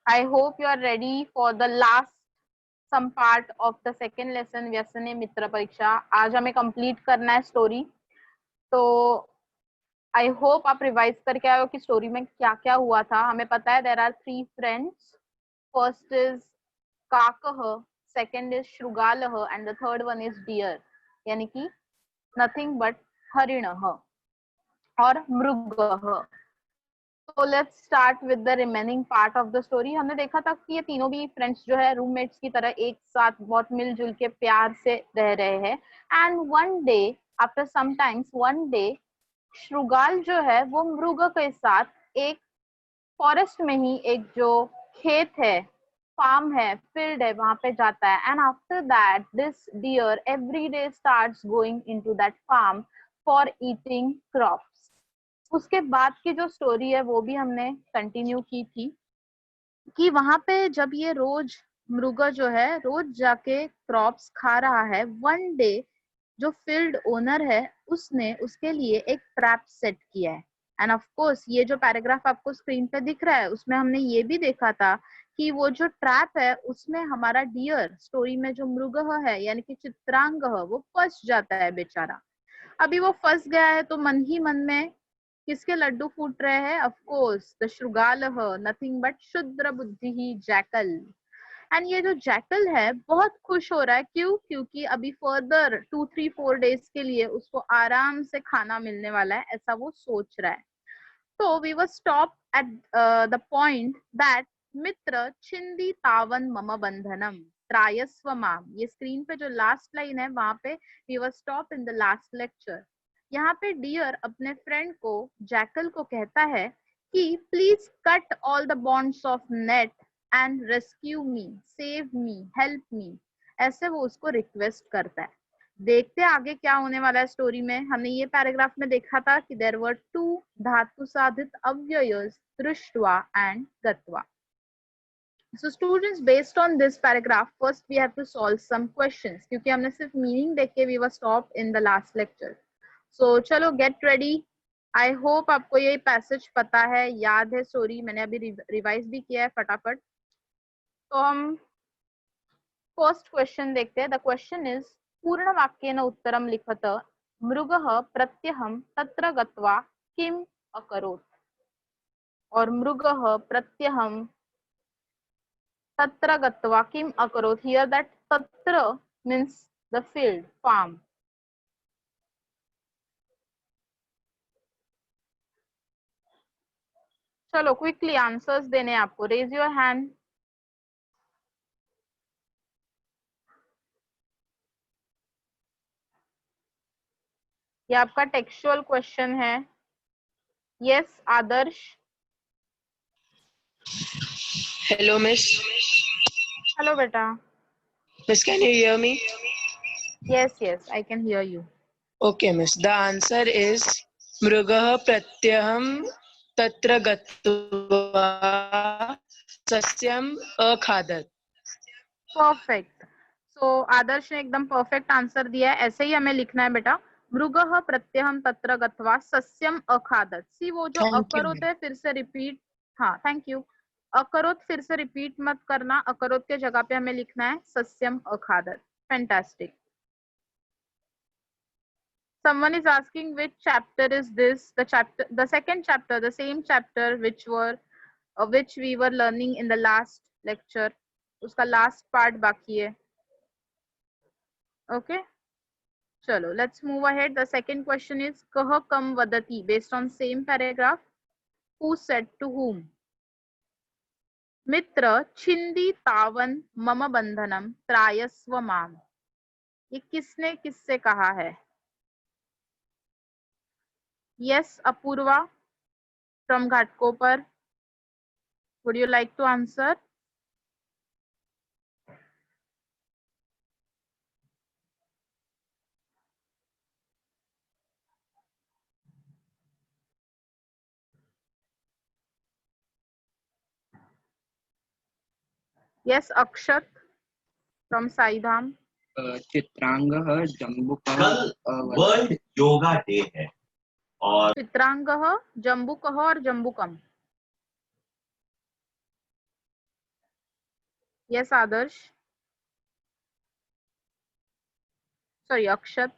I hope you are ready for the last some part of the second lesson व्यसने मित्र परीक्षा। आज हमें complete करना है स्टोरी। तो आई होप आप रिवाइज करके आए हो कि स्टोरी में क्या क्या हुआ था। हमें पता है there are 3 friends, first is काकः, सेकंड इज श्रुगालः and the third one is deer, यानी कि नथिंग बट हरिणः और मृगः। तो let's start with the remaining part of the story. हमने देखा था कि ये तीनों भी फ्रेंड्स जो है रूममेट्स की तरह एक साथ बहुत मिलजुल के प्यार से रह रहे हैं। And one day after some times one day श्रुगाल जो है वो मृग के साथ एक फॉरेस्ट में ही एक जो खेत है, फार्म है, फील्ड है, वहां पे जाता है। And after that this deer every day starts going into that farm for eating crops. उसके बाद की जो स्टोरी है वो भी हमने कंटिन्यू की थी कि वहां पे जब ये रोज मृग जो है रोज जाके क्रॉप्स खा रहा है, वन डे जो फील्ड ओनर है उसने उसके लिए एक ट्रैप सेट किया है। एंड ऑफ कोर्स ये जो पैराग्राफ आपको स्क्रीन पे दिख रहा है उसमें हमने ये भी देखा था कि वो जो ट्रैप है उसमें हमारा डियर स्टोरी में जो मृग है यानी कि चित्रांग वो फंस जाता है बेचारा। अभी वो फंस गया है तो मन ही मन में किसके लड्डू फूट रहे हैं? ऑफ कोर्स द श्रुगालः, नथिंग बट शुद्र बुद्धि ही जैकल। एंड ये जो जैकल है बहुत खुश हो रहा है। क्यों? क्योंकि अभी फर्दर 2-3-4 डेज के लिए उसको आराम से खाना मिलने वाला है, ऐसा वो सोच रहा है। तो we were stop at the point that मित्र छिंदी तावन मम बंधनम त्रायस्व माम। ये स्क्रीन पे जो लास्ट लाइन है वहां पे we were stop in the last lecture. यहाँ पे डियर अपने फ्रेंड को जैकल को कहता है कि please cut all the bonds of net and rescue me, save me, help me, ऐसे वो उसको रिक्वेस्ट करता है। देखते हैं आगे क्या होने वाला है स्टोरी में। हमने ये पैराग्राफ में देखा था कि देयर वर 2 धातु साधित अव्ययस दृष्ट्वा एंड गत्वा। So students, based on this paragraph, first we have to solve some questions क्योंकि हमने सिर्फ मीनिंग देख के we were stopped in the last lecture. So चलो get ready. I hope आपको ये पैसेज पता है, याद है स्टोरी, मैंने अभी रिवाइज भी किया है फटाफट। तो हम फर्स्ट क्वेश्चन देखते हैं। द क्वेश्चन इज पूर्ण वाक्येन उत्तरम लिखत मृगः प्रत्यहं तत्र गत्वा किम अकरोत्। और मृगः प्रत्यहं तत्र गत्वा किम अकरोत्, हियर दैट तत्र मीन्स द फील्ड, फार्म। चलो क्विकली आंसर्स देने आपको, रेज योर हैंड। ये आपका टेक्सचुअल क्वेश्चन है। यस आदर्श। Hello, Miss. हेलो बेटा। Miss, can you hear me? Yes yes I can hear you. Okay, Miss. The answer is Mrugah Pratyaham Tatra Gatva Sasyam Akhadat. Perfect. So Adarsh ने एकदम perfect answer दिया है, ऐसे ही हमें लिखना है बेटा। मृगः प्रत्यहम तत्र गत्वा सस्यम अखादत। सी वो जो Thank you, अकरोत ma'am. है फिर से रिपीट, हाँ थैंक यू। अकरोत फिर से रिपीट मत करना, अकरोत के जगह पे हमें लिखना है सस्यम अखादत। Fantastic. Someone is asking which chapter is this? The second chapter, the same chapter which we were learning in the last lecture. उसका last part बाकी है। Okay. चलो let's move ahead. The second question is कह कम वदति, based on same paragraph. Who said to whom? मित्र छिंदी तावन मम बंधनम त्रायस्व माम। ये किसने किससे कहा है? Yes Apurva from Ghatkopar, would you like to answer? Yes Akshat from Saidham. चित्रांगः जम्बुकः वर्ल्ड योगा डे है और चित्रांगः जम्बुकः और जम्बुकम। यस आदर्श, सॉरी अक्षत।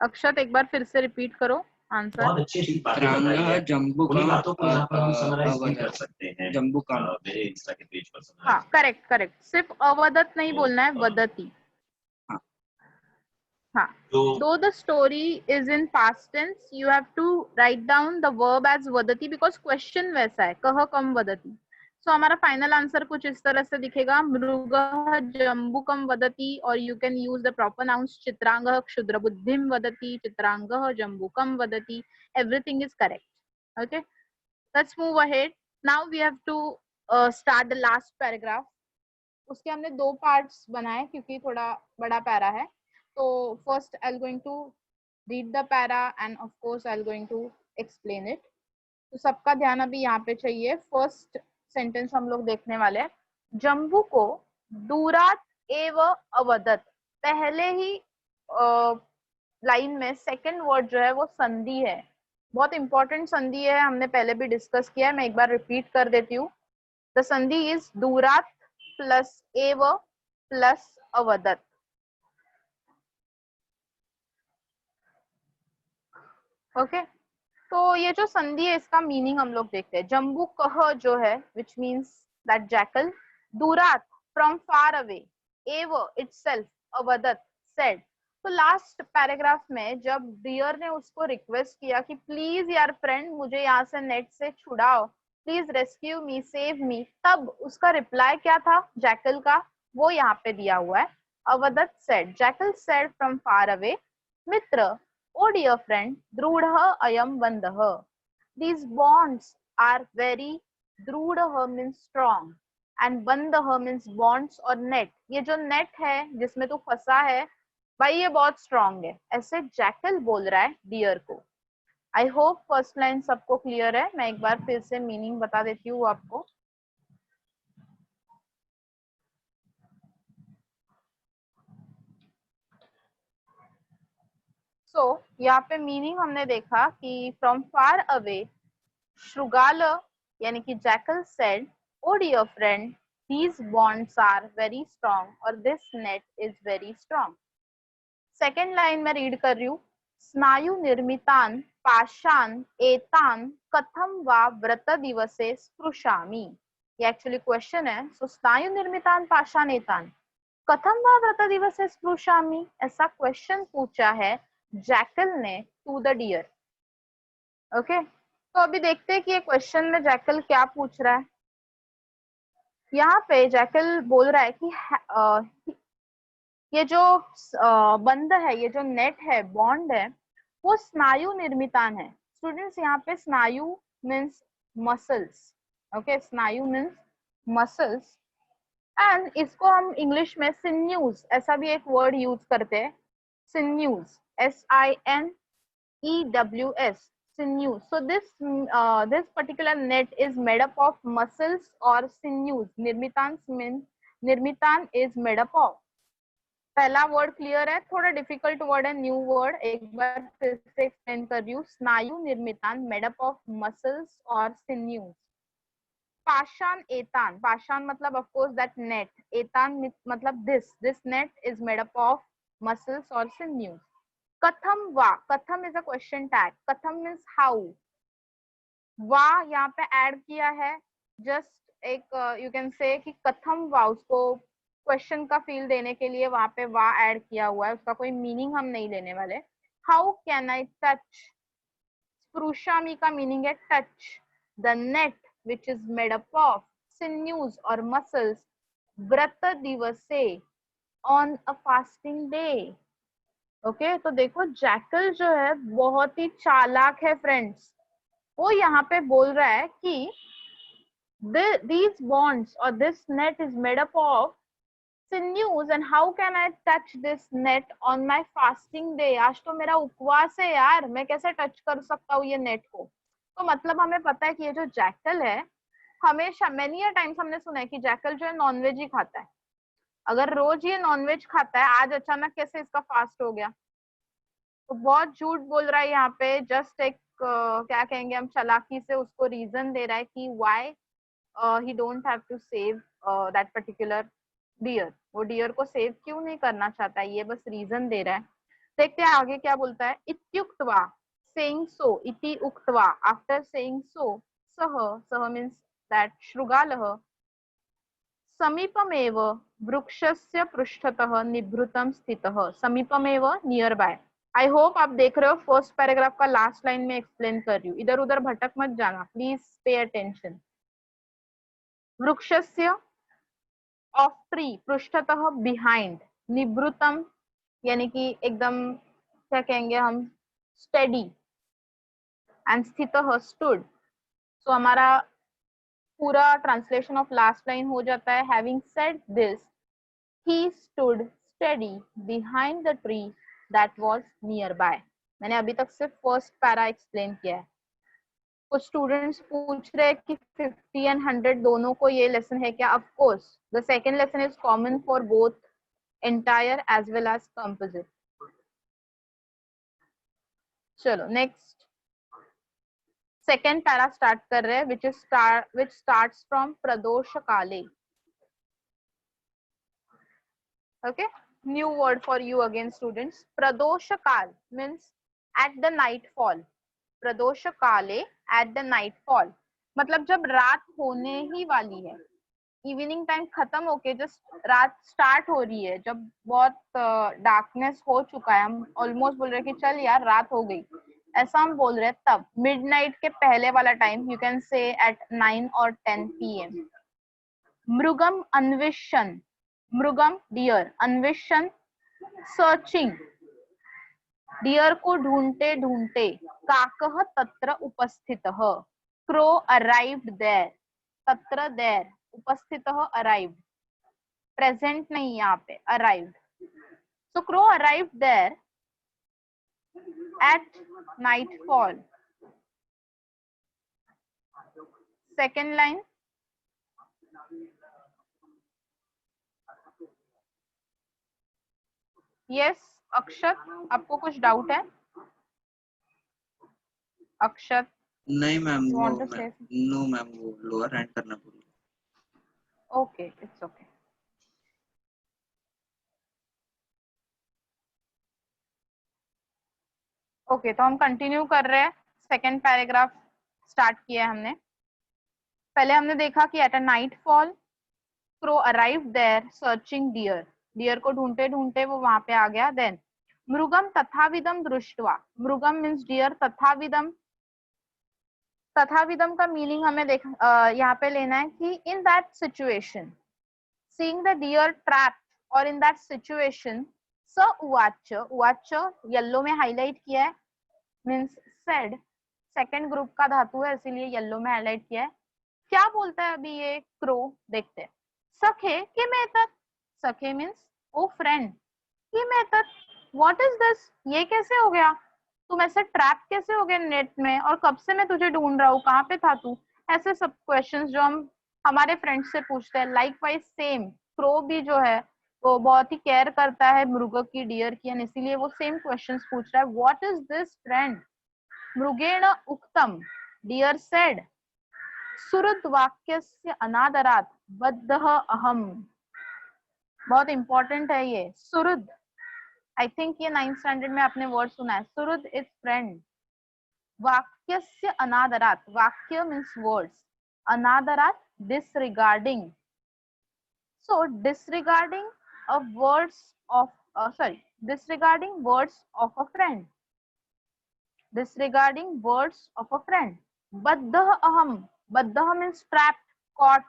अक्षत एक बार फिर से रिपीट करो आंसर। बहुत अच्छी अच्छी बातें बताई है, उन्हीं बातों को यहाँ पर हम समराइज नहीं कर सकते हैं मेरे इंस्टा के पेज पर summarize। हाँ करेक्ट करेक्ट, सिर्फ अवदत नहीं बोलना है, वदती। हाँ, though the story is in past tense, you have to write down the verb as vadati because question वैसा है, कह कम वदति। सो हमारा फाइनल आंसर कुछ इस तरह से दिखेगा, मृगः जम्बुकम वदति, और you can use the proper nouns, चित्रांगः क्षुद्र बुद्धिम वदति, चित्रांगः जम्बुकम वदति, everything is correct. Okay, let's move ahead. Now we have to start the last paragraph. उसके हमने दो पार्ट्स बनाए क्योंकि थोड़ा बड़ा पैरा है। तो first I am going to read the para and of course I am going to explain it. तो सबका ध्यान अभी यहाँ पे चाहिए। फर्स्ट सेंटेंस हम लोग देखने वाले हैं, जम्बू को दूरात एव अवदत। पहले ही लाइन में सेकंड वर्ड जो है वो संधि है, बहुत इंपॉर्टेंट संधि है, हमने पहले भी डिस्कस किया है, मैं एक बार रिपीट कर देती हूँ। द संधि इज दूरात प्लस एव प्लस अवदत। ओके, तो ये जो संधि है इसका मीनिंग हम लोग देखते हैं। जम्बू कह जो है विच मीन्स दैट जैकल, दूरात फ्रॉम फार अवे, एव इटसेल्फ अवदत सेड। तो लास्ट पैराग्राफ में जब डियर ने उसको रिक्वेस्ट किया कि प्लीज यार फ्रेंड मुझे यहाँ से नेट से छुड़ाओ, please rescue me, save me, तब उसका रिप्लाई क्या था जैकल का, वो यहाँ पे दिया हुआ है। अवदत said, jackal said from far away, मित्र, oh dear friend, drudha ayam bandha. These bonds are very, drudha means strong and bandha means bonds और net. ये जो net है जिसमें तू फंसा है भाई ये बहुत strong है, ऐसे जैकल बोल रहा है डियर को। आई होप फर्स्ट लाइन सबको क्लियर है, मैं एक बार फिर से मीनिंग बता देती हूँ आपको। सो यहाँ पे मीनिंग हमने देखा कि फ्रॉम फार अवे श्रुगाल यानी कि jackal said, oh dear friend, these bonds are very strong और this net is very strong। Second line में रीड कर रही हूँ, स्नायु निर्मितान पाषाण एतान कथम वा व्रत दिवसे स्पृशामि। ये एक्चुअली क्वेश्चन है। सो स्नायु निर्मितान पाषाण एतान कथम वा व्रत दिवसे स्पृशामि, ऐसा क्वेश्चन पूछा है जैकल ने टू द डियर। ओके, तो अभी देखते हैं कि ये क्वेश्चन में जैकल क्या पूछ रहा है। यहाँ पे जैकल बोल रहा है कि ये जो बंध है, ये जो नेट है, बॉन्ड है, वो स्नायु निर्मितान है। स्टूडेंट्स यहाँ पे स्नायु मीन्स मसल्स। ओके, स्नायु मीन्स मसल्स एंड इसको हम इंग्लिश में सिन्यूज ऐसा भी एक वर्ड यूज करते हैं, सिन्यूज, SINEWS, sinews. So this particular net is made up of muscles or sinews. निर्मितान is made up of। पहला वर्ड क्लियर है, थोड़ा डिफिकल्ट वर्ड है, न्यू वर्ड, एक बार फिर से एक्सप्लेन कर रही हूँ। स्नायु निर्मितान मेड अप ऑफ मसल्स और sinews। पाषाण एतान, पाषाण मतलब ऑफ कोर्स दैट नेट, एतान मतलब this net is made up of muscles और sinews। कथम वा, कथम इज अ क्वेश्चन टैग, कथम मीन्स हाउ, वा यहाँ पे ऐड किया है, जस्ट एक यू कैन से कि कथम वा, उसको क्वेश्चन का फील देने के लिए वहां पे वा ऐड किया हुआ है, उसका कोई मीनिंग हम नहीं लेने वाले। हाउ कैन आई टच, स्पृशामि का मीनिंग है touch the net which is made up of sinews और मसल्स, व्रत दिवसे on a fasting day. Okay, तो देखो जैकल जो है बहुत ही चालाक है फ्रेंड्स। वो यहाँ पे बोल रहा है कि these bonds or this net is made up of sinews and how can I touch this net on my fasting day। आज तो मेरा उपवास है यार, मैं कैसे टच कर सकता हूँ ये नेट को। तो मतलब हमें पता है कि ये जो जैकल है, हमेशा मेनी टाइम्स हमने सुना है कि जैकल जो है नॉनवेज ही खाता है। अगर रोज ये नॉनवेज खाता है, आज अचानक कैसे इसका फास्ट हो गया? तो बहुत झूठ बोल रहा है यहाँ पे, जस्ट एक क्या कहेंगे हम, चालाकी से उसको रीजन दे रहा है कि why he don't have to save that particular deer. वो डियर को सेव क्यों नहीं करना चाहता है, ये बस रीजन दे रहा है. देखते हैं आगे क्या बोलता है. इत्युक्त्वा, saying so, इति उक्त्वा, after saying so, सह means that शृगालः समीपमेव वृक्षस्य पृष्ठतः निभृतं स्थितः. समीपमेव, नियर बाय. आई होप आप देख रहे हो फर्स्ट पैराग्राफ का लास्ट लाइन में एक्सप्लेन कर रही हूँ, इधर उधर भटक मत जाना, प्लीज पे अटेंशन. वृक्षस्य, ऑफ ट्री, पृष्ठतः, बिहाइंड, निभृतम यानी कि एकदम क्या कहेंगे हम, स्टेडी, एंड स्थितः, स्टूड. सो हमारा पूरा ट्रांसलेशन ऑफ लास्ट लाइन हो जाता है. Having said this, he stood steady behind the tree that was nearby. मैंने अभी तक सिर्फ फर्स्ट पैरा एक्सप्लेन किया है. कुछ स्टूडेंट्स पूछ रहे हैं कि 50 and 100 दोनों को ये लेसन है क्या? Of course the second lesson is common for both entire as well as composite. चलो नेक्स्ट सेकेंड पैरा स्टार्ट कर रहे हैं, which starts from प्रदोष काले. Okay, new word for you again students. Pradosha kal means at the nightfall. Pradosha kale, at the nightfall. मतलब जब रात होने ही वाली है, इवनिंग टाइम खत्म होके जस्ट रात स्टार्ट हो रही है, जब बहुत डार्कनेस हो चुका है, हम ऑलमोस्ट बोल रहे हैं कि चल यार रात हो गई, ऐसा हम बोल रहे हैं, तब मिडनाइट के पहले वाला time, you can say at 9 or 10 PM. मृगम अन्वेषण, मृगम डियर, अन्वेषण सर्चिंग, डियर को ढूंढते ढूंढते, काकः तत्र उपस्थितः, क्रो अराइव्ड देयर, तत्र देयर, उपस्थितः अराइव्ड, प्रेजेंट नहीं यहाँ पे, arrived. So crow arrived there at nightfall. Second line, yes Akshat, आपको कुछ डाउट है? अक्षत नहीं ma'am, you want to say? No ma'am, वो लोअर हैंड करना पड़ेगा. Okay, it's okay. ओके, तो हम कंटिन्यू कर रहे हैं. सेकेंड पैराग्राफ स्टार्ट किया है हमने. पहले हमने देखा कि at a nightfall crow arrived there searching deer, deer को ढूंढते ढूंढते वो वहां पे आ गया. देन मृगम तथाविदम दृष्ट्वा, मृगम मीन्स डियर, तथाविदम, तथाविदम का मीनिंग हमें देख यहाँ पे लेना है कि in that situation, seeing the deer trapped, और इन दैट सिचुएशन, स उवाच, उवाच येलो में हाईलाइट किया है, मीन्स सेड, सेकंड ग्रुप का धातु है इसीलिए येलो में हाईलाइट किया है. क्या बोलता है अभी ये क्रो, देखते हैं. सखे किमेतत्, सखे मीन्स ओ फ्रेंड, किमेतत् व्हाट इज दिस, ये कैसे हो गया, तुम ऐसे ट्रैप कैसे हो गए नेट में, और कब से मैं तुझे ढूंढ रहा हूँ, कहाँ पे था तू, ऐसे सब क्वेश्चंस जो हम हमारे फ्रेंड्स से पूछते हैं. लाइकवाइज सेम क्रो भी जो है वो बहुत ही केयर करता है मृग की, डियर की, इसीलिए वो सेम क्वेश्चंस पूछ रहा है. व्हाट इज दिस फ्रेंड, मृगेण उक्तम, डियर सेड, सुहृद वाक्यस्य अनादरात् बद्धः अहम. बहुत इंपॉर्टेंट है ये सुहृद. आई थिंक ये 9th स्टैंडर्ड में आपने वर्ड सुना है, सुहृद इज फ्रेंड. वाक्यस्य अनादरात्, वाक्य मीन्स वर्ड्स, अनादरात् disregarding. So disregarding a words of disregarding words of a friend, disregarding words of a friend. Baddha aham, baddha means trapped, caught.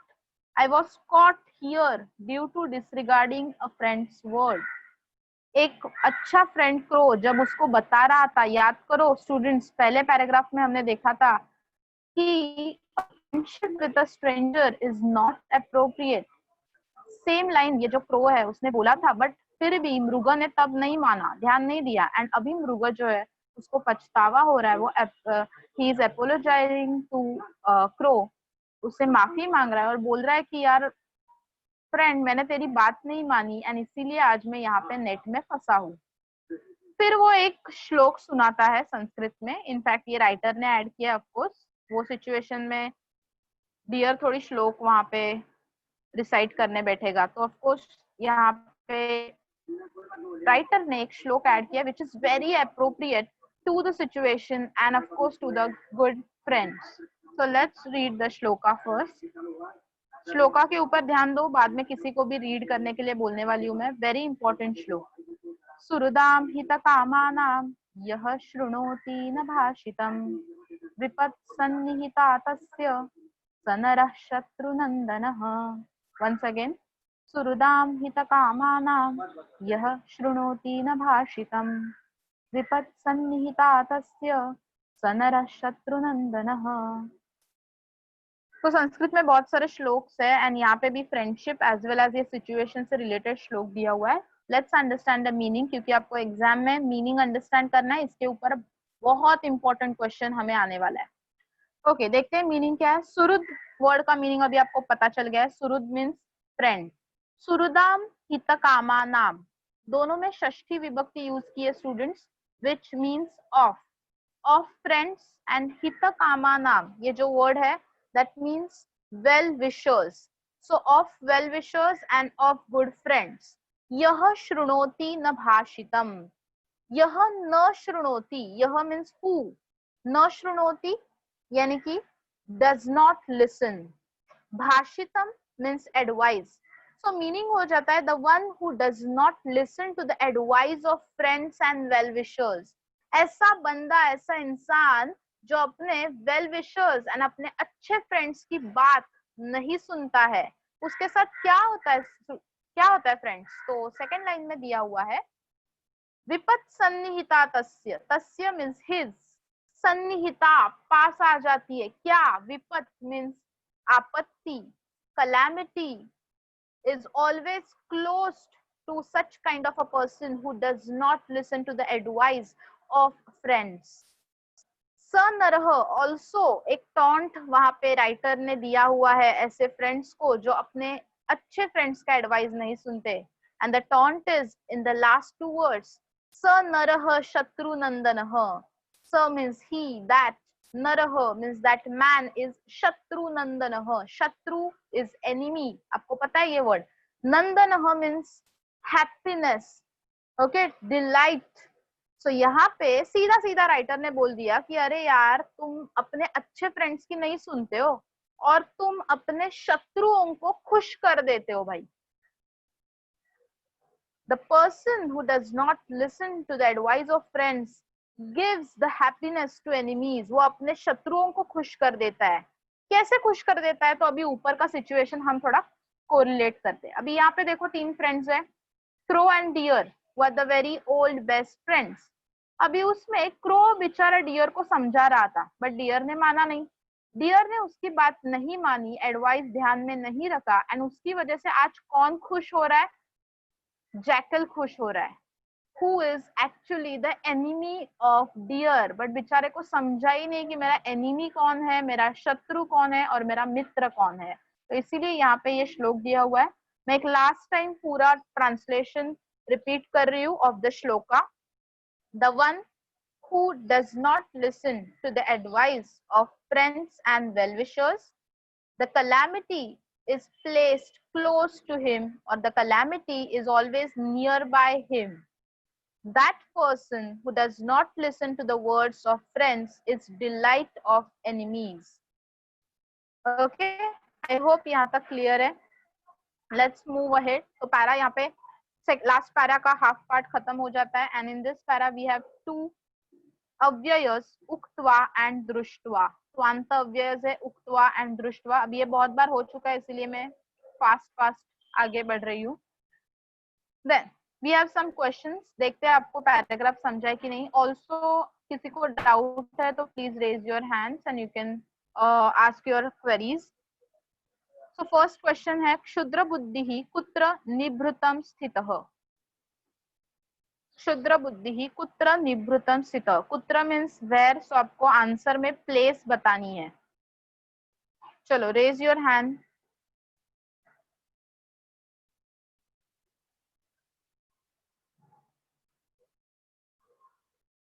I was caught here due to disregarding a friend's word. एक अच्छा friend crow जब उसको बता रहा था, याद करो students, पहले पैराग्राफ में हमने देखा था कि friendship with a stranger is not appropriate. Same line ये जो क्रो है उसने बोला था, बट फिर भी मृग ने तब नहीं माना, ध्यान नहीं दिया, एंड अभी मृग जो है उसको पछतावा हो रहा है. वो ही इज अपोलोजाइजिंग टू क्रो, उससे माफी मांग रहा है और बोल रहा है कि यार फ्रेंड मैंने तेरी बात नहीं मानी एंड इसीलिए आज मैं यहाँ पे नेट में फंसा हूँ. फिर वो एक श्लोक सुनाता है संस्कृत में, इनफैक्ट ये राइटर ने ऐड किया ऑफ कोर्स. वो सिचुएशन में डियर थोड़ी श्लोक वहां पे रिसाइट करने बैठेगा, तो ऑफ कोर्स यहाँ पे राइटर ने एक श्लोक ऐड किया which is very appropriate to the situation and of course to the good friends. So let's read the shloka first. Shloka के ऊपर ध्यान दो, बाद में किसी को भी रीड करने के लिए बोलने वाली हूँ मैं. वेरी इंपॉर्टेंट श्लोक. सुहृदाम हित कामानाम यह शृणोति न भाषितम विपत् सन्निहिता तस्य स नरः शत्रुनन्दनः. Once again. सुहृदाम हित कामानाम यह शृणोति न भाषितम विपत् सन्निहिता तस्य स नरः शत्रुनन्दनः. तो संस्कृत में बहुत सारे श्लोक्स है एंड यहाँ पे भी फ्रेंडशिप एज वेल एज ये सिचुएशन से रिलेटेड श्लोक दिया हुआ है. लेट्स अंडरस्टैंड द मीनिंग, क्योंकि आपको एग्जाम में मीनिंग अंडरस्टैंड करना है. इसके ऊपर बहुत इंपॉर्टेंट क्वेश्चन हमें आने वाला है. ओके, देखते हैं मीनिंग क्या है. सुहृद वर्ड का मीनिंग अभी आपको पता चल गया है. सुहृद मीन्स फ्रेंड. सुहृदाम हित कामा नाम, दोनों में षष्ठी विभक्ति यूज की है students, which means of friends. And हित कामा नाम, ये जो वर्ड है that means well wishers. So of well wishers and of good friends. यह शृणोति न भाषितम, यह न शृणोति, यह means who, न शृणोति यानी कि does not listen. भाषितम means advice. So meaning हो जाता है the one who does not listen to the advice of friends and well wishers. ऐसा बंदा, ऐसा इंसान जो अपने वेल विशर्स एंड अपने अच्छे फ्रेंड्स की बात नहीं सुनता है, उसके साथ क्या होता है फ्रेंड्स. तो सेकंड लाइन में दिया हुआ है विपत् सन्निहिता तस्य. तस्य मीन्स हिज, सन्निहिता पास आ जाती है. क्या? विपत् मीन्स आपत्ति, calamity is always close to such kind of a person who does not listen to the advice of friends. स नरह ऑल्सो एक टॉन्ट वहां पे राइटर ने दिया हुआ है ऐसे फ्रेंड्स को जो अपने अच्छे फ्रेंड्स का एडवाइस नहीं सुनते. And the taunt is in the last two words. स नरह शत्रुनंदनः. स मीन्स ही, दैट. नरह मीन्स दैट मैन इज शत्रुनंदनः. शत्रु इज एनिमी, आपको पता है ये वर्ड. नंदनः मीन्स हैप्पीनेस, ओके, डिलाइट. तो यहाँ पे सीधा सीधा राइटर ने बोल दिया कि अरे यार, तुम अपने अच्छे फ्रेंड्स की नहीं सुनते हो और तुम अपने शत्रुओं को खुश कर देते हो भाई. The person who does not listen to the advice of friends gives the happiness to enemies. वो अपने शत्रुओं को खुश कर देता है. कैसे खुश कर देता है? तो अभी ऊपर का सिचुएशन हम थोड़ा कोरिलेट करते हैं. अभी यहाँ पे देखो 3 फ्रेंड्स है. Crow and deer were the very old best friends. अभी उसमें क्रो बेचारा डियर को समझा रहा था, बट डियर ने माना नहीं. डियर ने उसकी बात नहीं मानी, एडवाइस ध्यान में नहीं रखा, एंड उसकी वजह से आज कौन खुश हो रहा है? जैकल खुश हो रहा है, who is actually the enemy of deer. But बेचारे को समझा ही नहीं कि मेरा एनिमी कौन है, मेरा शत्रु कौन है और मेरा मित्र कौन है. तो इसीलिए यहाँ पे ये श्लोक दिया हुआ है. मैं एक लास्ट टाइम पूरा ट्रांसलेशन रिपीट कर रही हूँ of the shloka. The one who does not listen to the advice of friends and well-wishers, the calamity is placed close to him, or the calamity is always nearby him. That person who does not listen to the words of friends is delight of enemies. Okay, I hope यहाँ तक clear है. Let's move ahead. तो para यहाँ पे last para का half part खत्म हो जाता है. And in this para we have 2 अव्ययस, उक्त्वा एंड दृष्ट्वा. स्वांत अव्ययस है उक्त्वा एंड दृष्ट्वा. अब ये बहुत बार हो चुका है, इसलिए मैं फास्ट आगे बढ़ रही हूँ. Then we have some questions. देखते हैं आपको पैराग्राफ समझा है कि नहीं. ऑल्सो किसी को डाउट है तो please raise your hands and you can ask your queries. So first question है क्षुद्र बुद्धि कुत्र निभृतं स्थितः. क्षुद्र बुद्धि कुत्र निभृतं स्थितः. कुत्र मीन्स वेयर. सो आपको आंसर में प्लेस बतानी है. चलो रेज योर हैंड.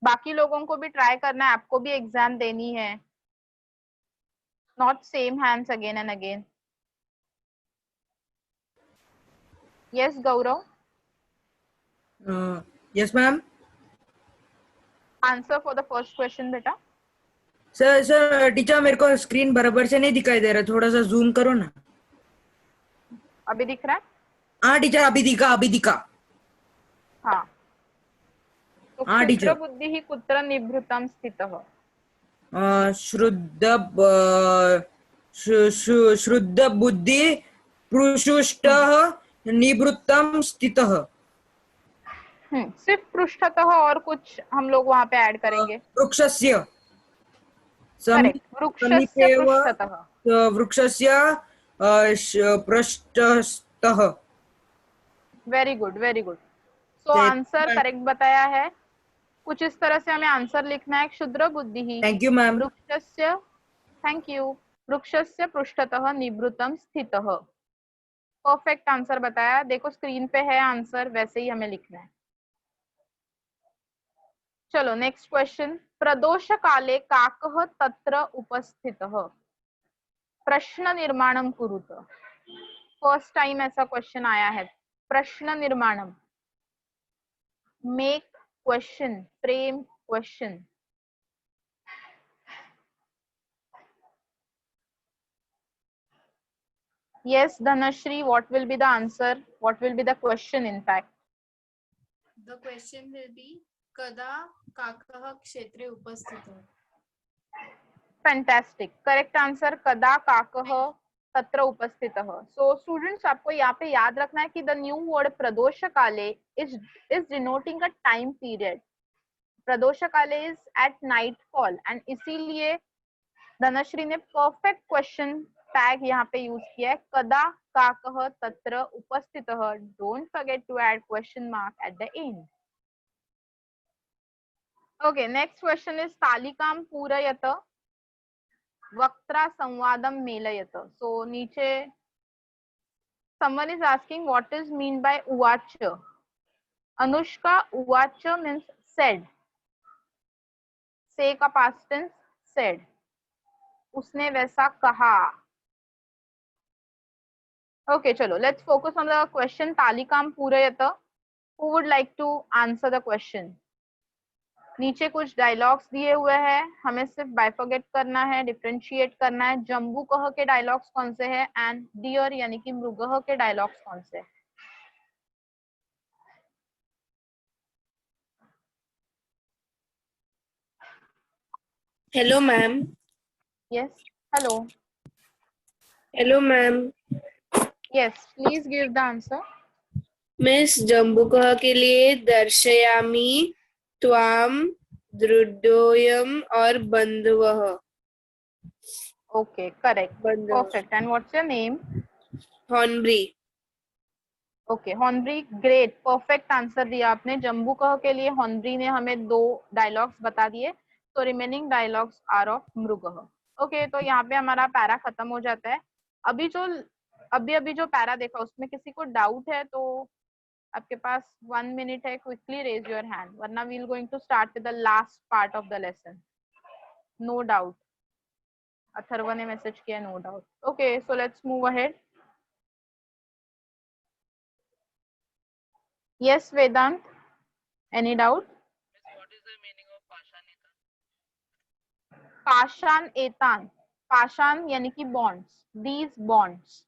बाकी लोगों को भी ट्राई करना है, आपको भी एग्जाम देनी है. Not same hands again and again. Yes, Gaurav. Yes ma'am. Answer for the first question, बेटा. सर टीचर मेरे को स्क्रीन बराबर से नहीं दिखाई दे रहा, थोड़ा सा जूम करो ना. अभी दिख रहा है? हाँ टीचर, अभी दिखा. हाँ. तो हाँ, टीचर. क्षुद्र बुद्धि ही कुत्र निभृतं स्थितः. श्रुद्ध बुद्धि पृष्ठतः निवृत्तं स्थितः. सिर्फ पृष्ठतः और कुछ हम लोग वहां पे ऐड करेंगे. वृक्षस्य करेक्ट. वृक्षस्य समीपेव पृष्ठतः. वृक्षस्य पृष्ठतः. Very good, very good. So Thank answer you, correct बताया है. कुछ इस तरह से हमें आंसर लिखना है. क्षुद्र बुद्धि ही थैंक यू मैम. वृक्षस्य, थैंक यू, वृक्षस्य पृष्ठतः निवृत्तं स्थितः. परफेक्ट आंसर बताया. देखो स्क्रीन पे है आंसर, वैसे ही हमें लिखना है. चलो नेक्स्ट क्वेश्चन. प्रदोष काले काकः तत्र उपस्थितः. प्रश्न निर्माणम कुरुत. फर्स्ट टाइम ऐसा क्वेश्चन आया है. प्रश्न निर्माणम. Make question, frame question. Yes, Dhanashri, what will be the answer? What will be the question in fact? The question will be kada kakah kshetre upasthitah. Fantastic. Correct answer kada kakah तत्र उपस्थितः. So students, आपको यहाँ पे याद रखना है कि the new word प्रदोष काले is denoting a time period. प्रदोष काले is at nightfall and इसीलिए धनश्री ने perfect question टैग यहाँ पे यूज किया है. कदा काकः तत्र उपस्थितः. Don't forget to add question mark at the end. Okay, next question is तालिकां पूरयत वक्त्रा संवादम मेलयत. So नीचे someone is asking what is mean by uvacha. Anushka, uvacha means said. Say का past tense said. उसने वैसा कहा. Okay, chalo. Let's focus on the question. Talikam purayata. Who would like to answer the question? नीचे कुछ dialogues दिए हुए हैं. हमें सिर्फ बाइफर्गेट करना है, डिफरेंशिएट करना है. जम्बू कह के डायलॉग्स कौन से हैं एंड डियर यानी कि मृगः के डायलॉग्स कौन से हैं? Hello ma'am. Yes. Hello. Hello ma'am. Yes. Please give the answer. Miss जम्बुकः के लिए दर्शयामि त्वाम दृढोऽयम् और बंधुवः. Okay. Correct. बंधुवः. Perfect. And what's your name? Hornby. Okay Hornby. Great. Perfect answer दिया आपने. जम्बू कह के लिए हॉर्नबी ने हमें 2 डायलॉग्स बता दिए. तो रिमेनिंग डायलॉग्स आर ऑफ मृगः. ओके, तो यहाँ पे हमारा पैरा खत्म हो जाता है. अभी जो पैरा देखा उसमें किसी को डाउट है तो आपके पास 1 मिनट है. क्विकली रेज योर हैंड, वरना we will going to start with the last part of the lesson. No doubt. Atharv ने मैसेज किया no doubt. Okay, so let's move ahead. Yes, Vedant. Any doubt? What is the meaning of Pashanita? Pashan etan. Pashan यानी कि bonds. These bonds.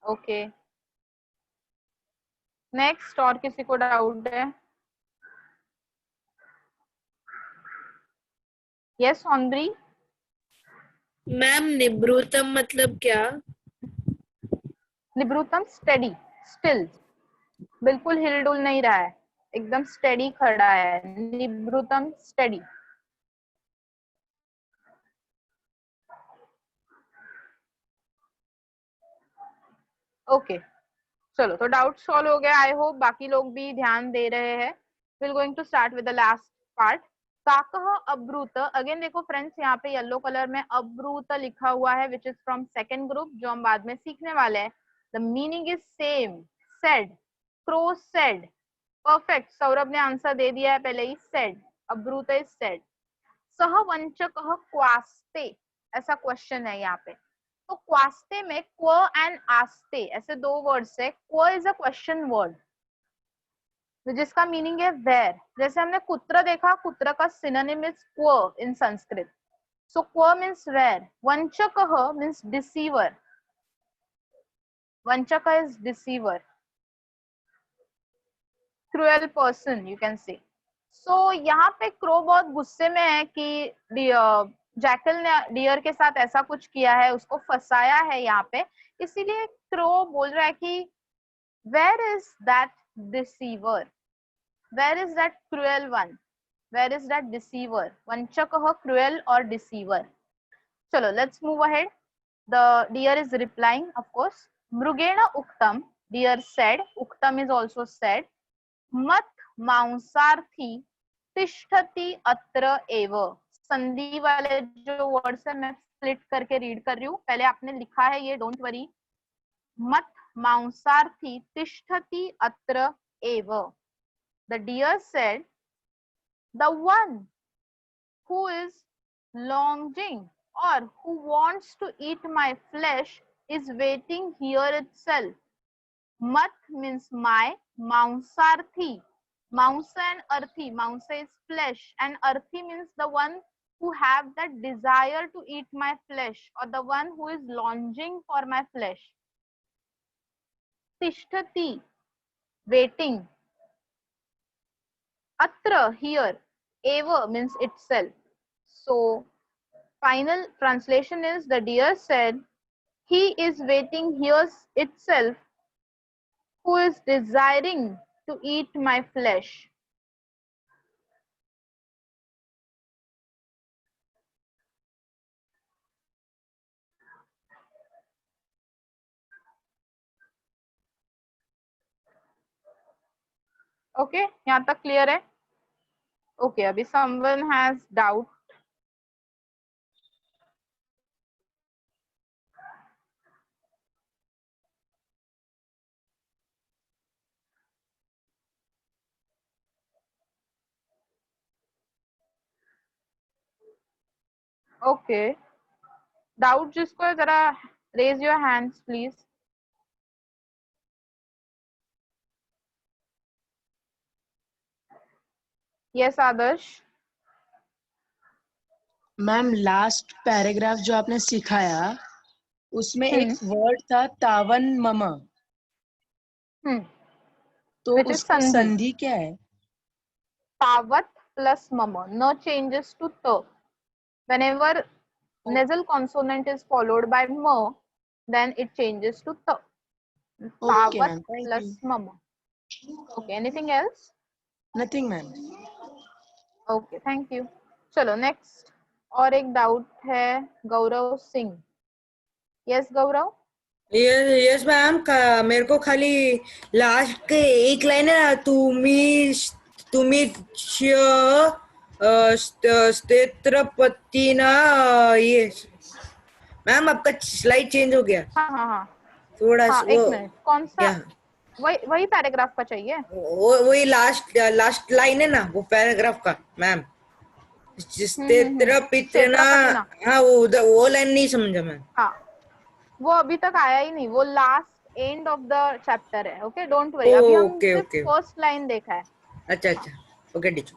Okay. Next, और किसी को doubt है? Yes, Andri. Ma'am निवृत्तम मतलब क्या? निवृत्तम स्टेडी, स्टिल. बिल्कुल हिलडुल नहीं रहा है, एकदम स्टेडी खड़ा है. निवृत्तम स्टेडी. ओके, चलो तो डाउट सॉल्व हो गया. आई होप बाकी लोग भी ध्यान दे रहे हैं. Will going to start with the last part. काकः अब्रूत. अगेन देखो फ्रेंड्स, यहाँ पे येलो कलर में अब्रूत लिखा हुआ है, which is from second group, जो हम बाद में सीखने वाले हैं. The meaning is same. Said, crow said. Perfect. Saurabh ने आंसर दे दिया है पहले ही. सेड, अब्रूत इज सेड. सह वंचकः क्वास्ते, ऐसा क्वेश्चन है यहाँ पे। तो क्वास्ते में क्व एंड आस्ते ऐसे दो वर्ड्स है। क्व इज अ क्वेश्चन वर्ड जिसका मीनिंग है वेर। जैसे हमने कुत्र देखा, कुत्र का सिनोनिम इज क्व इन संस्कृत। सो क्व मीन्स वेर। वंचकः मीन्स डिसीवर, वंचक is deceiver, cruel person you can say. So यहाँ पे क्रो बहुत गुस्से में है कि जैकल ने डियर के साथ ऐसा कुछ किया है, उसको फंसाया है यहाँ पे। इसीलिए क्रो बोल रहा है कि where is that deceiver, where is that cruel one, where is that deceiver. वंचकः, क्रूएल और डिसीवर। चलो let's move ahead. The deer is replying of course. मृगेण उक्तम, डियर सेड, उक्तम इज आल्सो सेड, मत मांसार्थी तिष्ठति अत्र एव। संधि वाले जो वर्ड्स है मैं स्प्लिट करके रीड कर रही हूँ, पहले आपने लिखा है ये, डोंट वरी। मत मांसार्थी तिष्ठति अत्र एव। The deer said, the one who is longing or who wants to eat my flesh is waiting here itself. Mat means my, mausarthi, mausa and arthi. Mausa is flesh and arthi means the one who have that desire to eat my flesh or the one who is longing for my flesh. Tishtati, waiting. Atra, here. Eva means itself. So final translation is, the deer said, he is waiting here itself who is desiring to eat my flesh. Okay, यहाँ तक clear है? Okay, अभी someone has doubt. Okay, doubt जिसको है जरा raise your hands please. Yes, Adarsh. Ma'am last paragraph जो आपने सिखाया उसमें एक वर्ड था तावन मम, तो Which is उसका संधि. संधि क्या है? Tavat plus mama, no changes to ta. Whenever nasal consonant is followed by ma, then it changes to ta. Okay, Tavat ma'am. Thank plus you. mama. Okay, anything else? Nothing, ma'am. Okay, thank you. चलो next. और एक doubt है Gaurav Singh. Yes, गौरव. Yes ma'am, मेरे को खाली last के एक line है ना, तुम्ही स्तेत्रपतिना, ये मैम आपका स्लाइड चेंज हो गया हाँ हाँ हाँ थोड़ा हाँ, वो एक मिनट. कौन सा? क्या वही पैराग्राफ का चाहिए. वही लास्ट लाइन है ना वो पैराग्राफ का मैम. स्तेत्रपितना, क्षेत्रपतिना. हाँ वो लाइन नहीं समझा मैम. हाँ, वो अभी तक आया ही नहीं, वो last end of the chapter है. Okay, don't worry. अभी हम सिर्फ फर्स्ट लाइन देखा है. अच्छा अच्छा, okay teacher.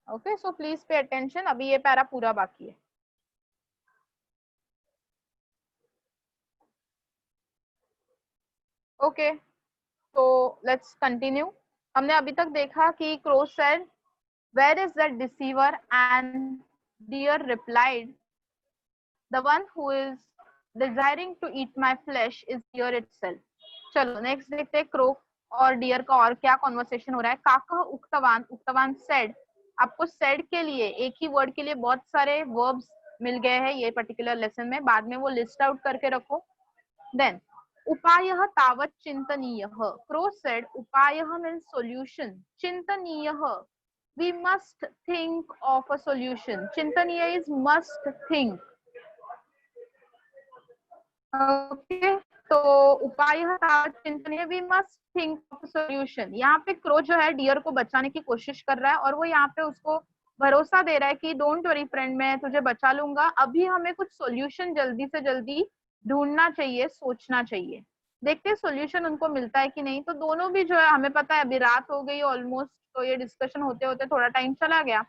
Okay, so please pay attention. अभी ये पैरा पूरा बाकी है. ओके, तो लेट्स कंटिन्यू. हमने अभी तक देखा कि crow said, where is that deceiver, and deer replied, the one who is desiring to eat my flesh is here itself. चलो नेक्स्ट देखते हैं क्रो और डियर का और क्या कॉन्वर्सेशन हो रहा है. काकः उक्तवान, उक्तवान सेड. आपको सेड के लिए, एक ही वर्ड के लिए बहुत सारे वर्ब्स मिल गए हैं ये पर्टिकुलर लेसन में. बाद में वो लिस्ट आउट करके रखो. देन उपायः तावत् चिंतनीयः. क्रो सेड उपायः मीन्स सॉल्यूशन. चिंतनीयः, we must think of a solution. चिंतनीय is must think. Okay, तो उपायः तावत् चिंतनीय, we must think of a solution. यहाँ पे क्रो जो है डियर को बचाने की कोशिश कर रहा है और वो यहाँ पे उसको भरोसा दे रहा है कि डोंट वरी फ्रेंड, मैं तुझे बचा लूंगा, अभी हमें कुछ सॉल्यूशन जल्दी से जल्दी ढूंढना चाहिए, सोचना चाहिए। देखते हैं सॉल्यूशन उनको मिलता है कि नहीं। तो दोनों भी जो है, हमें पता है अभी रात हो गई ऑलमोस्ट, तो ये डिस्कशन होते होते थोड़ा टाइम चला गया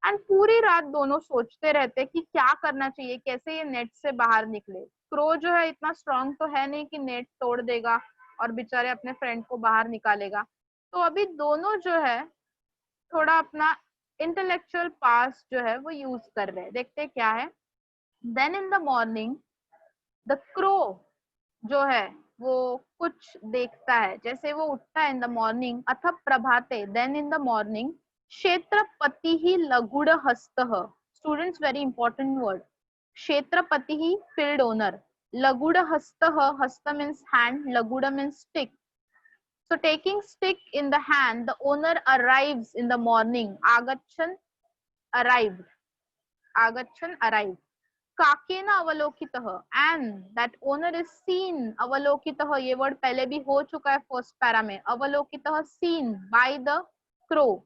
एंड पूरी रात दोनों सोचते रहते कि क्या करना चाहिए, कैसे ये नेट से बाहर निकले। क्रो जो है इतना स्ट्रांग तो है नहीं कि नेट तोड़ देगा और बेचारे अपने फ्रेंड को बाहर निकालेगा। तो अभी दोनों जो है थोड़ा अपना इंटेलेक्चुअल पास जो है वो यूज कर रहे हैं। देखते हैं क्या है। Then in the morning the crow जो है वो कुछ देखता है, जैसे वो उठता है इन द मॉर्निंग, अथ प्रभाते, देन इन द मॉर्निंग, क्षेत्रपति ही लघुड़ हस्त, स्टूडेंट्स वेरी इंपॉर्टेंट वर्ड, क्षेत्रपति ही फील्ड ओनर, लघुड़ हस्त, हस्त मीन्स हैंड, लघुड़ means stick. So taking stick in the hand, the owner arrives in the morning. Agachan arrived. Agachan arrived. काकेना अवलोकितः, and that owner is seen. अवलोकितः ये word पहले भी हो चुका है फर्स्ट पैरा में। अवलोकितः seen by the crow.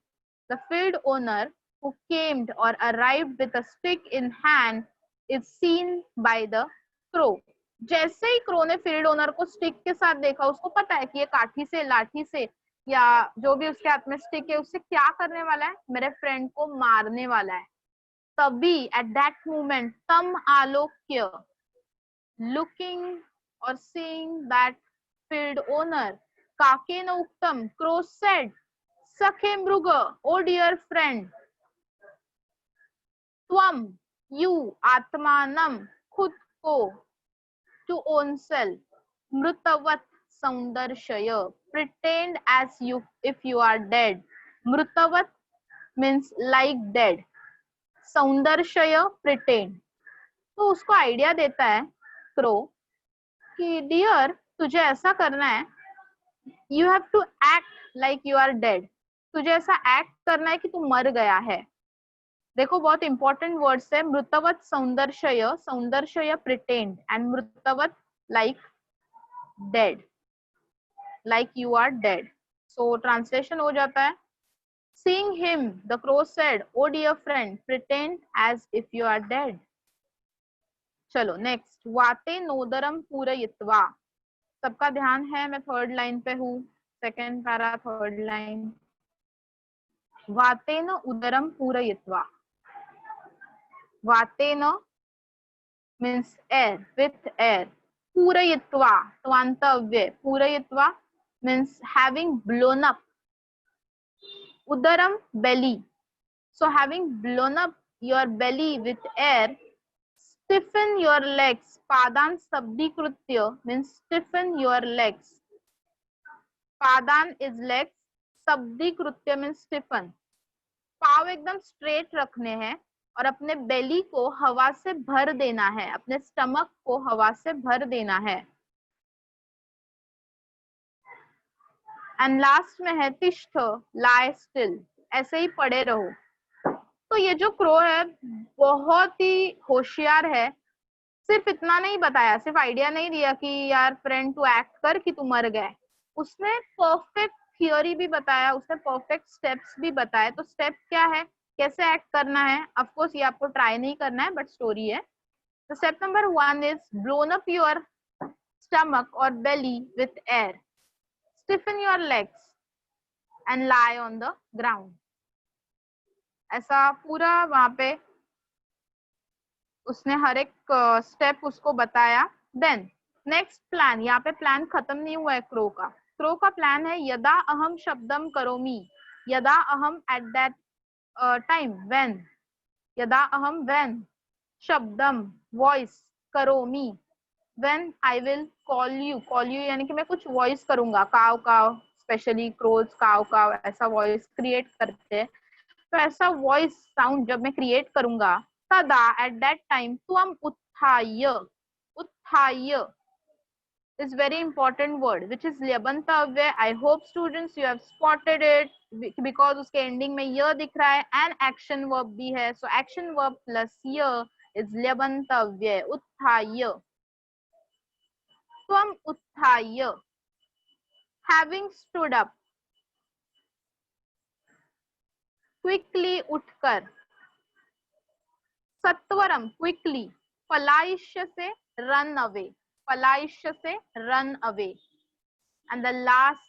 The field owner who came or arrived with a stick in hand is seen by the crow. जैसे ही crow ने field owner को स्टिक के साथ देखा, उसको पता है कि ये काठी से, लाठी से या जो भी उसके हाथ में स्टिक है, उससे क्या करने वाला है, मेरे फ्रेंड को मारने वाला है। तभी एट दैट मोमेंट तम आलोक्य, लुकिंग और सीइंग दैट फील्ड ओनर, काकेन उक्तम, क्रो सेड, सखे मृग, ओ डियर फ्रेंड, त्वम यू, आत्मानम खुद को, to own self, mrutavat saundarshaya, pretend as you if you are dead. Mrutavat means like dead, saundarshaya pretend. तो उसको आइडिया देता है क्रो कि डियर तुझे ऐसा करना है, you have to act like you are dead, तुझे ऐसा एक्ट करना है कि तू मर गया है। देखो बहुत इंपॉर्टेंट वर्ड्स है, मृतवत सौंदर्शय, सौंदर्शय प्रिटेंड, एंड मृतवत like dead, like you are dead. So translation हो जाता है, seeing him the crow said, oh dear friend, pretend as if you are dead. चलो नेक्स्ट, वाते नोदरम पूरयित्वा, सबका ध्यान है, मैं थर्ड लाइन पे हूँ, सेकेंड पैरा थर्ड लाइन। वातेन उदरम पूरयित्वा, वातेन मीन्स एयर, विथ एयर, पूरयित्वा त्वांतव्य, पूरयित्वा मीन्स हैविंग ब्लोन अप, उदरम belly, so having blown up your belly with air, stiffen your legs, padan sabdikritya means stiffen your legs, padan is legs, sabdikritya means stiffen, पाव एकदम straight रखने हैं और अपने बेली को हवा से भर देना है, अपने स्टमक को हवा से भर देना है। एंड लास्ट में है तिष्ठ, लाई स्टिल, ऐसे ही पड़े रहो। तो ये जो क्रो है बहुत ही होशियार है, सिर्फ इतना नहीं बताया, सिर्फ आइडिया नहीं दिया कि यार फ्रेंड तू एक्ट कर कि तू मर गए, उसने परफेक्ट थियोरी भी बताया, उसने परफेक्ट स्टेप्स भी बताए। तो स्टेप क्या है, कैसे एक्ट करना है, ऑफ कोर्स ये आपको ट्राई नहीं करना है बट स्टोरी है। तो step number 1 is blown up your stomach और belly with air, stiffen your legs and lie on the ground. ऐसा पूरा वहां पे उसने हर एक स्टेप उसको बताया। देन नेक्स्ट प्लान, यहाँ पे प्लान खत्म नहीं हुआ है क्रो का। क्रो का प्लान है यदा अहम शब्दम करोमि, यदा अहम एट दैट टाइम, व्हेन, यदा अहम व्हेन, शब्दम वॉइस, करोमि when I will call you, call you यानी कि मैं कुछ वॉइस करूंगा, काव काव, स्पेशली क्रोज काव काव ऐसा वॉइस क्रिएट करते हैं। तो ऐसा वॉइस साउंड जब मैं क्रिएट करूंगा, तदा एट दैट टाइम त्वम उत्थाय, उत्थाय is very important word which is ल्यबंतव्य। I hope students you have spotted it because उसके ending में य दिख रहा है and action verb भी है, so action verb plus य is ल्यबंतव्य, उत्थाय, त्वम उत्थाय, having stood up, quickly उठकर, सत्वरम क्विकली, पलायिष्य से रन अवे, पलायिष्य से run away. And the last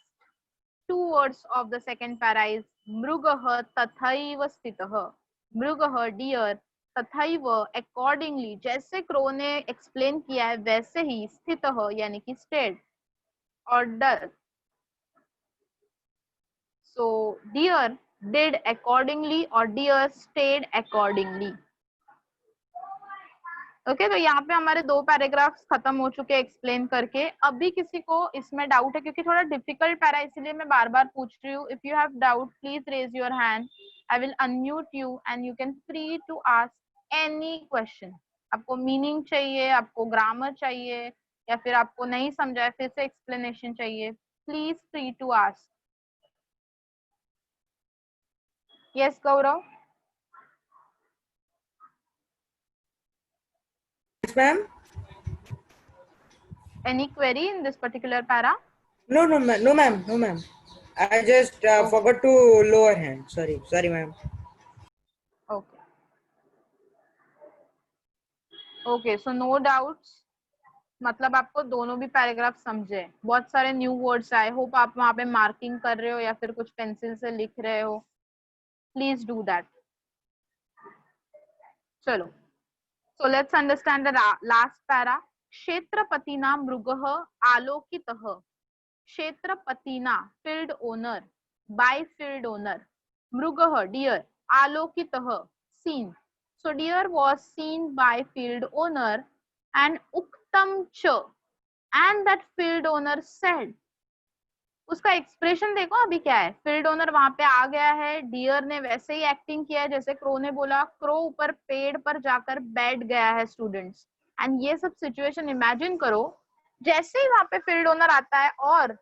two words of the second para is मृगः तथैव स्थितः. मृगः डियर, तथैव accordingly, जैसे क्रो ने एक्सप्लेन किया है वैसे ही, स्थितः यानी कि स्टेड और डर. So deer did accordingly और deer stayed accordingly. ओके तो यहाँ पे हमारे 2 पैराग्राफ्स खत्म हो चुके एक्सप्लेन करके. अभी किसी को इसमें डाउट है क्योंकि थोड़ा डिफिकल्ट पैरा इसलिए मैं बार बार पूछ रही हूँ. If you have doubt please raise your hand. I will unmute you and you can free to ask any question. आपको मीनिंग चाहिए, आपको ग्रामर चाहिए, या फिर आपको नहीं समझा है फिर से एक्सप्लेनेशन चाहिए, please free to ask. Yes Gaurav. Yes, ma'am. Any query in this particular para? No, no, ma'am. No, ma'am. No, ma'am. I just forgot to lower hand. Sorry, ma'am. Okay. Okay, so no doubts. मतलब आपको दोनों भी paragraph समझे. बहुत सारे new words आए. Hope आप वहां पे मार्किंग कर रहे हो या फिर कुछ पेंसिल से लिख रहे हो. Please do that. चलो. So let's understand the last para. क्षेत्रपतिना मृगः आलोकितः. क्षेत्रपतिना field owner, by field owner. मृगः deer, आलोकितः seen. So deer was seen by field owner and uktam च, and that field owner said. उसका expression देखो अभी क्या है. Field owner वहां पे आ गया है, डियर ने वैसे ही एक्टिंग किया है जैसे क्रो ने बोला. क्रो ऊपर पेड़ पर जाकर बैठ गया है स्टूडेंट्स. एंड ये सब सिचुएशन इमेजिन करो. जैसे ही वहां पे फील्ड ओनर आता है और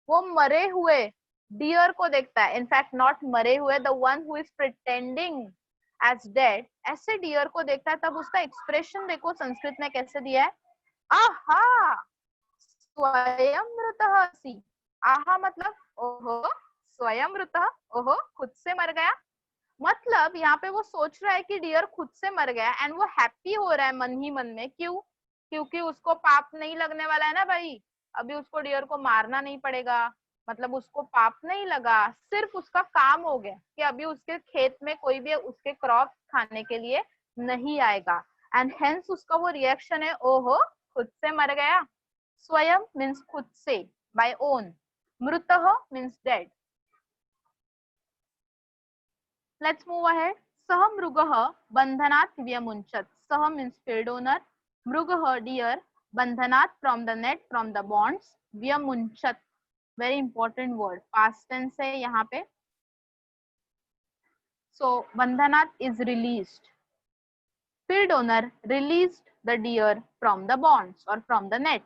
वो मरे हुए डियर को देखता है, इनफैक्ट नॉट मरे हुए, the one who is pretending as dead, ऐसे डियर को देखता है, तब उसका एक्सप्रेशन देखो संस्कृत में कैसे दिया है. आहा स्वयं मृतः सी. आहा मतलब ओहो, स्वयं मृतः, ओहो खुद से मर गया. मतलब यहाँ पे वो सोच रहा है कि डियर खुद से मर गया एंड वो हैप्पी हो रहा है मन ही मन में. क्यों? क्योंकि उसको पाप नहीं लगने वाला है ना भाई. अभी उसको डियर को मारना नहीं पड़ेगा. मतलब उसको पाप नहीं लगा, सिर्फ उसका काम हो गया कि अभी उसके खेत में कोई भी उसके क्रॉप खाने के लिए नहीं आएगा. एंड हेंस उसका वो रिएक्शन है, ओहो खुद से मर गया. स्वयं मीन्स खुद से, by own. मृतः means dead. Let's move ahead. सह मृगः बंधनात् व्यमुञ्चत्. सह means field owner. मृगः deer बंधनात् from the net, from the bonds. व्यमुञ्चत् very important word. Past tense है यहाँ पे. So बंधनात् is released. Field owner released the deer from the bonds or from the net.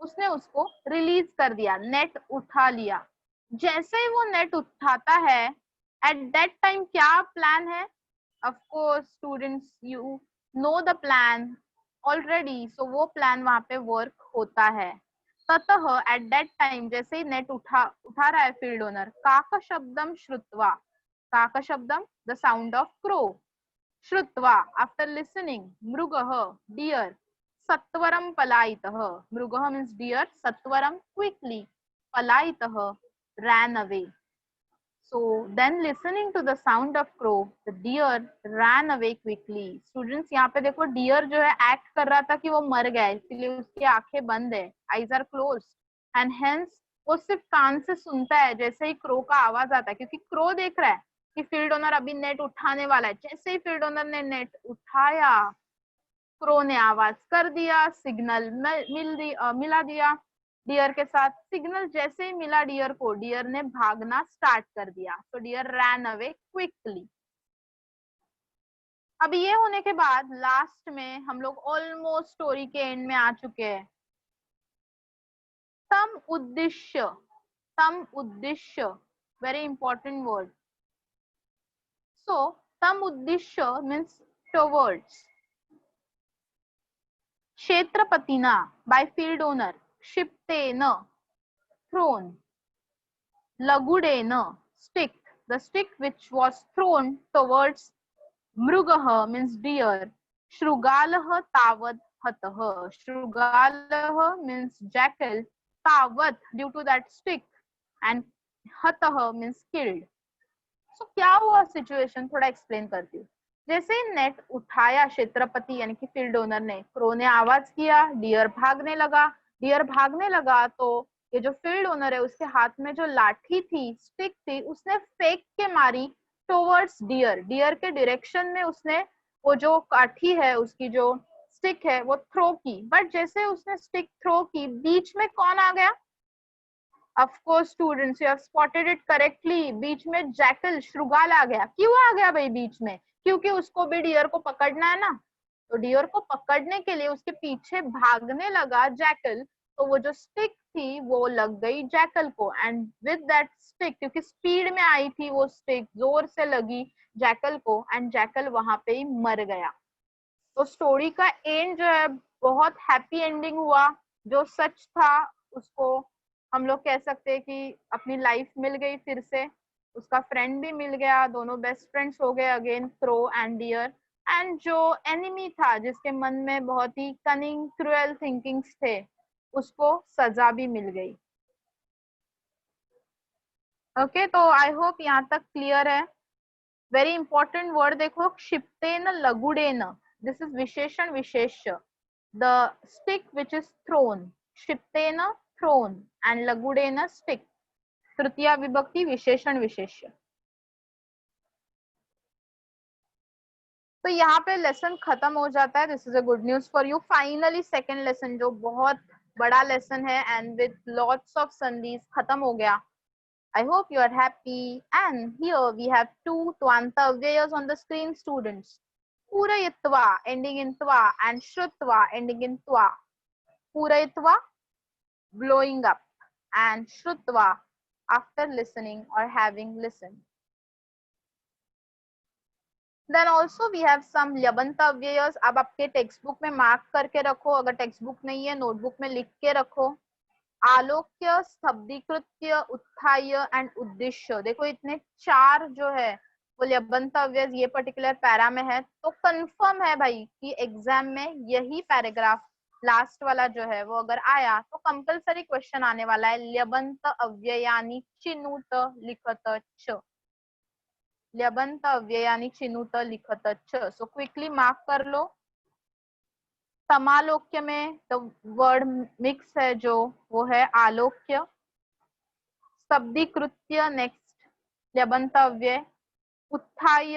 उसने उसको release कर दिया, net उठा लिया. जैसे ही वो नेट उठाता है, एट दैट टाइम क्या प्लान है? Of course students you know the plan already. So वो प्लान वहां पे वर्क होता है. ततः एट दैट टाइम जैसे ही नेट उठा रहा है फील्ड ओनर, काक शब्दम श्रुत्वा. काक शब्दम द साउंड ऑफ क्रो. श्रुत्वा आफ्टर लिसनिंग, मृगः डियर सत्वरम पलायितः. मृगः means deer, सत्वरम quickly, पलायितः ran away. So then listening to the sound of crow, the deer ran away quickly. Students यहाँ पे देखो deer जो है act कर रहा था कि वो मर गया है, इसलिए उसकी आंखें बंद है, eyes are closed, and hence वो सिर्फ कान से सुनता है जैसे ही क्रो का आवाज आता है, क्योंकि क्रो देख रहा है कि फील्ड ओनर अभी नेट उठाने वाला है. जैसे ही फील्ड ओनर ने नेट उठाया, क्रो ने आवाज कर दिया, सिग्नल मिला दिया डियर के साथ. सिग्नल जैसे ही मिला डियर को, डियर ने भागना स्टार्ट कर दिया. तो डियर रैन अवे क्विकली. अब ये होने के बाद लास्ट में हम लोग ऑलमोस्ट स्टोरी के एंड में आ चुके हैं. तम उद्देश्य वेरी इंपॉर्टेंट वर्ड. सो तम उद्देश्य मीन्स टुवर्ड्स. क्षेत्रपतिना by field owner, क्षिप्तेन thrown, लघुडेन stick, the stick which was thrown towards मृगः means deer, श्रुगालः तावत् हतः. श्रुगालः means jackal, तावत् due to that stick, and हतः means killed. So क्या हुआ सिचुएशन, थोड़ा एक्सप्लेन करती हूँ. जैसे नेट उठाया क्षेत्रपति यानी कि फील्ड ओनर ने, क्रो ने आवाज किया, डियर भागने लगा. डियर भागने लगा तो ये जो फील्ड ओनर है उसके हाथ में जो लाठी थी, स्टिक थी, उसने फेंक के मारी टुवर्ड्स डियर. डियर के डायरेक्शन में उसने वो जो काठी है, उसकी जो स्टिक है, वो थ्रो की. बट जैसे उसने स्टिक थ्रो की, बीच में कौन आ गया? Of course students, you have spotted it correctly. बीच में जैकल, श्रुगाल आ गया. क्यों आ गया भाई बीच में? क्योंकि उसको भी डियर को पकड़ना है ना. तो डियर को पकड़ने के लिए उसके पीछे भागने लगा जैकल. तो वो जो स्टिक थी वो लग गई जैकल को, एंड विद दैट स्टिक, क्योंकि स्पीड में आई थी वो स्टिक, जोर से लगी जैकल को, एंड जैकल वहां पे ही मर गया. तो स्टोरी का एंड जो है बहुत हैप्पी एंडिंग हुआ. जो सच था उसको हम लोग कह सकते हैं कि अपनी लाइफ मिल गई फिर से, उसका फ्रेंड भी मिल गया, दोनों बेस्ट फ्रेंड्स हो गए again, crow and deer. And जो एनिमी था, जिसके मन में बहुत ही कनिंग क्रूएल थिंकिंग्स थे, उसको सजा भी मिल गई. ओके, तो आई होप यहाँ तक क्लियर है. वेरी इंपॉर्टेंट वर्ड देखो, क्षिप्तेन लगुडेन. दिस इज विशेषण विशेष्य. The stick which is thrown, क्षिप्तेन थ्रोन, एंड लगुडेन स्टिक. तृतीया विभक्ति विशेषण विशेष्य. तो यहाँ पे लेसन खत्म हो जाता है. This is a good news for you. Finally second lesson जो बहुत बड़ा लेसन है एंड विद लॉट्स ऑफ संधिज खत्म हो गया. I hope you are happy. And here we have two twanta avyayas on the screen, students. Purayitva ending in twa and shrutva ending in twa. Purayitva, blowing up, and shrutva, after listening or having listened. Then also we have some lyabanta avyayas. अब आपके text book में mark करके रखो, अगर text book नहीं है notebook में लिख के रखो. आलोक्य, स्तब्धीकृत्य, उत्थाय एंड उद्देश्य. देखो इतने चार जो है वो ल्यबंत अव्यय ये पर्टिकुलर पैरा में है. तो कंफर्म है भाई कि एग्जाम में यही पैराग्राफ लास्ट वाला जो है वो अगर आया तो कंपलसरी क्वेश्चन आने वाला है. ल्यबंत अव्ययानि चिनुत लिखत च. ल्यबंत अव्ययानि चिनुत लिखत च. सो क्विकली मार्क कर लो. समालोक्य में तो वर्ड मिक्स है जो वो है आलोक्य. स्तब्धीकृत्य नेक्स्ट ल्यबंत अव्यय. उत्थाय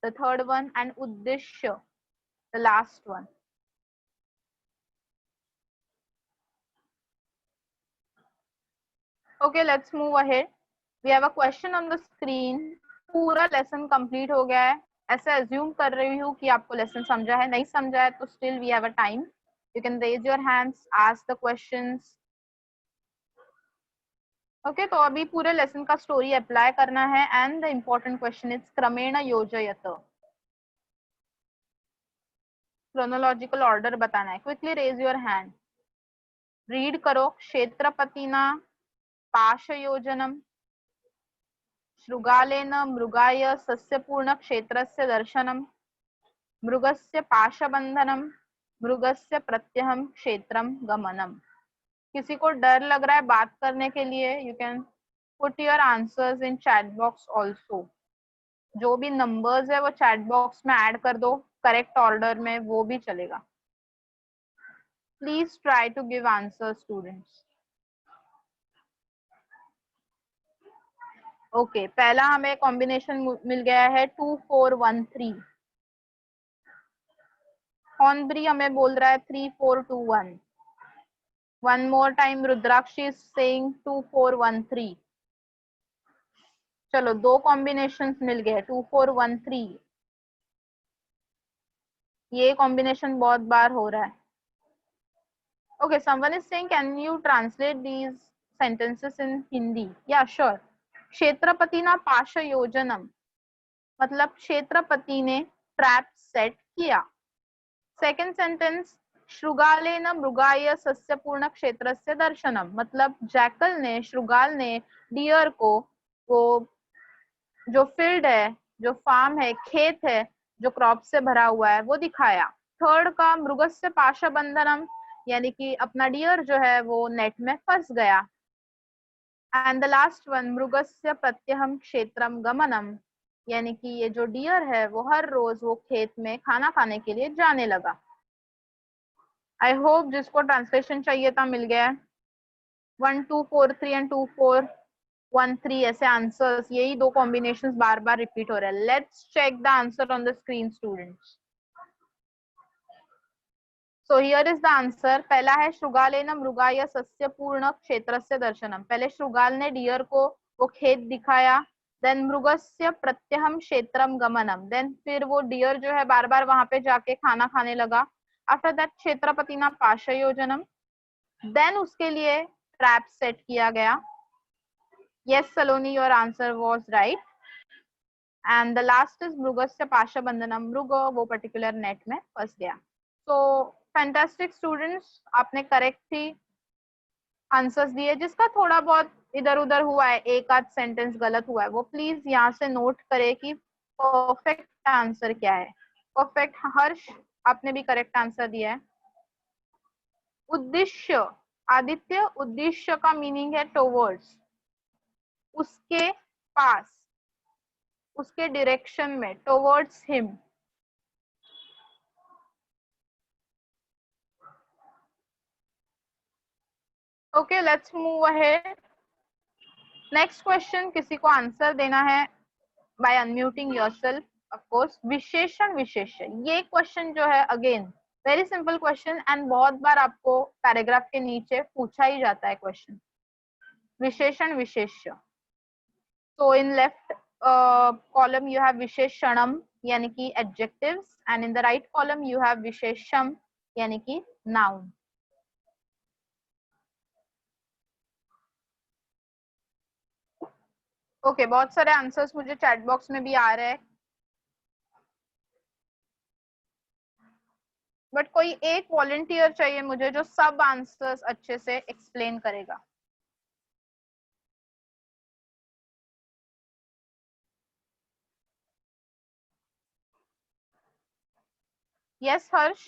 द थर्ड वन, एंड उद्देश्य the last one. Okay, let's move ahead. We have a question on the screen. पूरा लेसन कंप्लीट हो गया है. ऐसे अज्यूम कर रही हूँ कि आपको लेसन समझा है. नहीं समझा है तो still we have a time. You can raise your hands, ask the questions. Okay, तो अभी पूरे लेसन का स्टोरी अप्लाई करना है. And the important question is क्रमेण योजयत. क्रोनोलॉजिकल ऑर्डर बताना है. Quickly raise your hand. Read करो. क्षेत्रपतिना पाशयोजनम, श्रुगालेन मृगाय सस्यपूर्ण क्षेत्रस्य दर्शनम, मृगस्य पाशबंधनम, मृगस्य प्रत्यहम क्षेत्रम गमनम. किसी को डर लग रहा है बात करने के लिए, you can put your answers in chat box also. जो भी नंबर्स है वो चैट बॉक्स में ऐड कर दो करेक्ट ऑर्डर में, वो भी चलेगा. Please try to give answer students. Okay, पहला हमें कॉम्बिनेशन मिल गया है 2413. हॉर्नबी हमें बोल रहा है 3421. One more time Rudrakshi is saying 2413. चलो दो कॉम्बिनेशंस मिल गए 2413. ये कॉम्बिनेशन बहुत बार हो रहा है. Okay, someone is saying can you translate these sentences इन हिंदी? या श्योर. क्षेत्रपति ना पाशयोजनम मतलब क्षेत्रपति ने ट्रैप सेट किया. सेकेंड सेंटेंस श्रुगालेन मृगाय सस्यपूर्ण क्षेत्रस्य दर्शनम मतलब जैकल ने, श्रुगाल ने डियर को वो जो फील्ड है, जो फार्म है, खेत है जो क्रॉप से भरा हुआ है वो दिखाया. थर्ड का मृगस्य पाशबंधनम, यानी कि अपना डियर जो है वो नेट में फंस गया। एंड द लास्ट वन मृगस्य प्रत्यहम क्षेत्रम गमनम, यानी कि ये जो डियर है वो हर रोज वो खेत में खाना खाने के लिए जाने लगा। आई होप जिसको ट्रांसलेशन चाहिए था मिल गया। 1 2 4 3 एंड 2 4 1 3 ऐसे आंसर्स, यही दो कॉम्बिनेशंस बार बार रिपीट हो रहे हैं। Let's check the answer on the screen students. So here is the answer. पहला है श्रुगालेन मृगाय सस्य पूर्ण क्षेत्रस्य दर्शनम। पहले श्रुगाल ने डियर को वो खेत दिखाया। देन मृगस्य प्रत्यहम क्षेत्रम गमनम, देन फिर वो डियर जो है बार बार वहां पे जाके खाना खाने लगा। आफ्टर दैट क्षेत्रपतिना पाशयोजनम, देन उसके लिए ट्रैप सेट किया गया। Yes Saloni, your answer was right. And the last is मृगस्य पाशबंधनम, मृग वो पर्टिकुलर नेट में फंस गया। सो फैंटास्टिक स्टूडेंट्स, आपने करेक्ट ही आंसर्स दिए। जिसका थोड़ा बहुत इधर उधर हुआ है, एक आध सेंटेंस गलत हुआ है, वो प्लीज यहाँ से नोट करे कि परफेक्ट आंसर क्या है। परफेक्ट हर्ष, आपने भी करेक्ट आंसर दिया है। उद्देश्य, आदित्य, उद्देश्य का मीनिंग है टुवर्ड्स, उसके पास, उसके डायरेक्शन में, towards him. Okay, let's move ahead. Next question किसी को आंसर देना है by unmuting yourself of course. विशेषण विशेष्य, ये क्वेश्चन जो है again very simple question and बहुत बार आपको पैराग्राफ के नीचे पूछा ही जाता है क्वेश्चन। विशेषण विशेष्य, so in left column you have विशेषणम यानी कि adjectives and in the right column you have विशेषम यानी कि noun। ओके, बहुत सारे आंसर्स मुझे चैट बॉक्स में भी आ रहे हैं, बट कोई एक वॉलंटियर चाहिए मुझे जो सब आंसर्स अच्छे से एक्सप्लेन करेगा। Yes Harsh,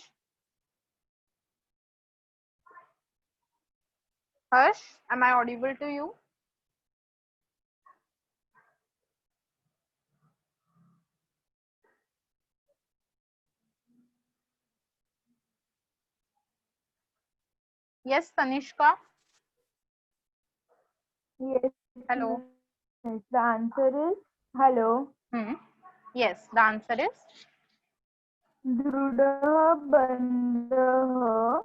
Harsh, am I audible to you? Yes Tanishka, Yes. hello. The answer is hello. Yes, the answer is Drudah bandha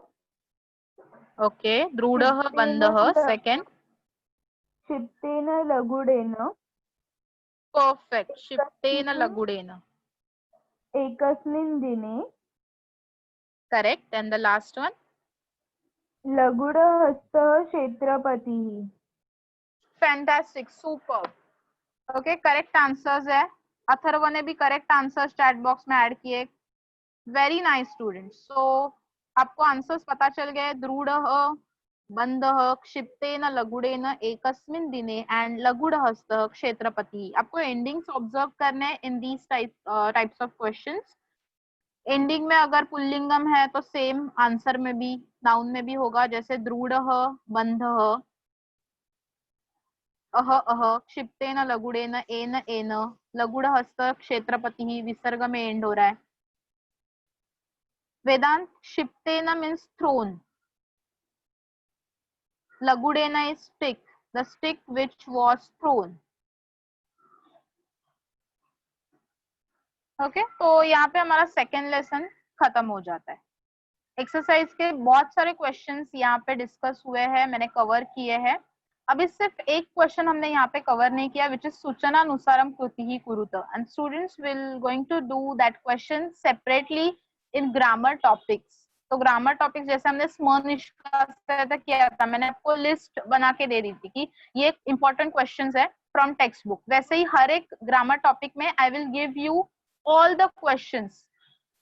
okay, drudah bandhah, second, क्षिप्तेन लघुडेन perfect, shiptena lagudena, एकस्मिन् दिने correct, and the last one लघुडहस्तः क्षेत्रपतिः। fantastic, super। Okay, correct answers है। अथर्व ने भी correct answers chat box में add किए। Very nice students. So आपको आंसर्स पता चल गए। द्रुडः बंधः क्षिप्तेन लघुडेन एकस्मिन् दिने एंड लघुडहस्तः क्षेत्रपतिः। आपको एंडिंग्स ऑब्जर्व करने हैं इन दीस टाइप्स ऑफ क्वेश्चंस। एंडिंग में अगर पुल्लिंगम है तो सेम आंसर में भी नाउन में भी होगा, जैसे द्रुडः बंधः, अह अह, क्षिप्तेन लघुडेन, एन एन, लघुडहस्त क्षेत्रपतिः, विसर्ग में एंड हो रहा है। वेदांत, क्षिप्तेन मीन्स थ्रोन, लघुडेन is stick, the stick which was thrown. Okay, तो यहाँ पे हमारा सेकेंड लेसन खत्म हो जाता है। एक्सरसाइज के बहुत सारे क्वेश्चंस यहाँ पे डिस्कस हुए हैं, मैंने कवर किए हैं। अभी सिर्फ एक क्वेश्चन हमने यहाँ पे कवर नहीं किया, विच इज सूचनानुसारम कृतिः कुरुत, and students will going to do that question separately in grammar topics. तो ग्रामर टॉपिक्स जैसे हमने स्मनिष्का किया था, मैंने आपको लिस्ट बना के दे दी थी कि ये इंपॉर्टेंट क्वेश्चंस है फ्रॉम टेक्स्ट बुक, वैसे ही हर एक ग्रामर टॉपिक में आई will give you all the questions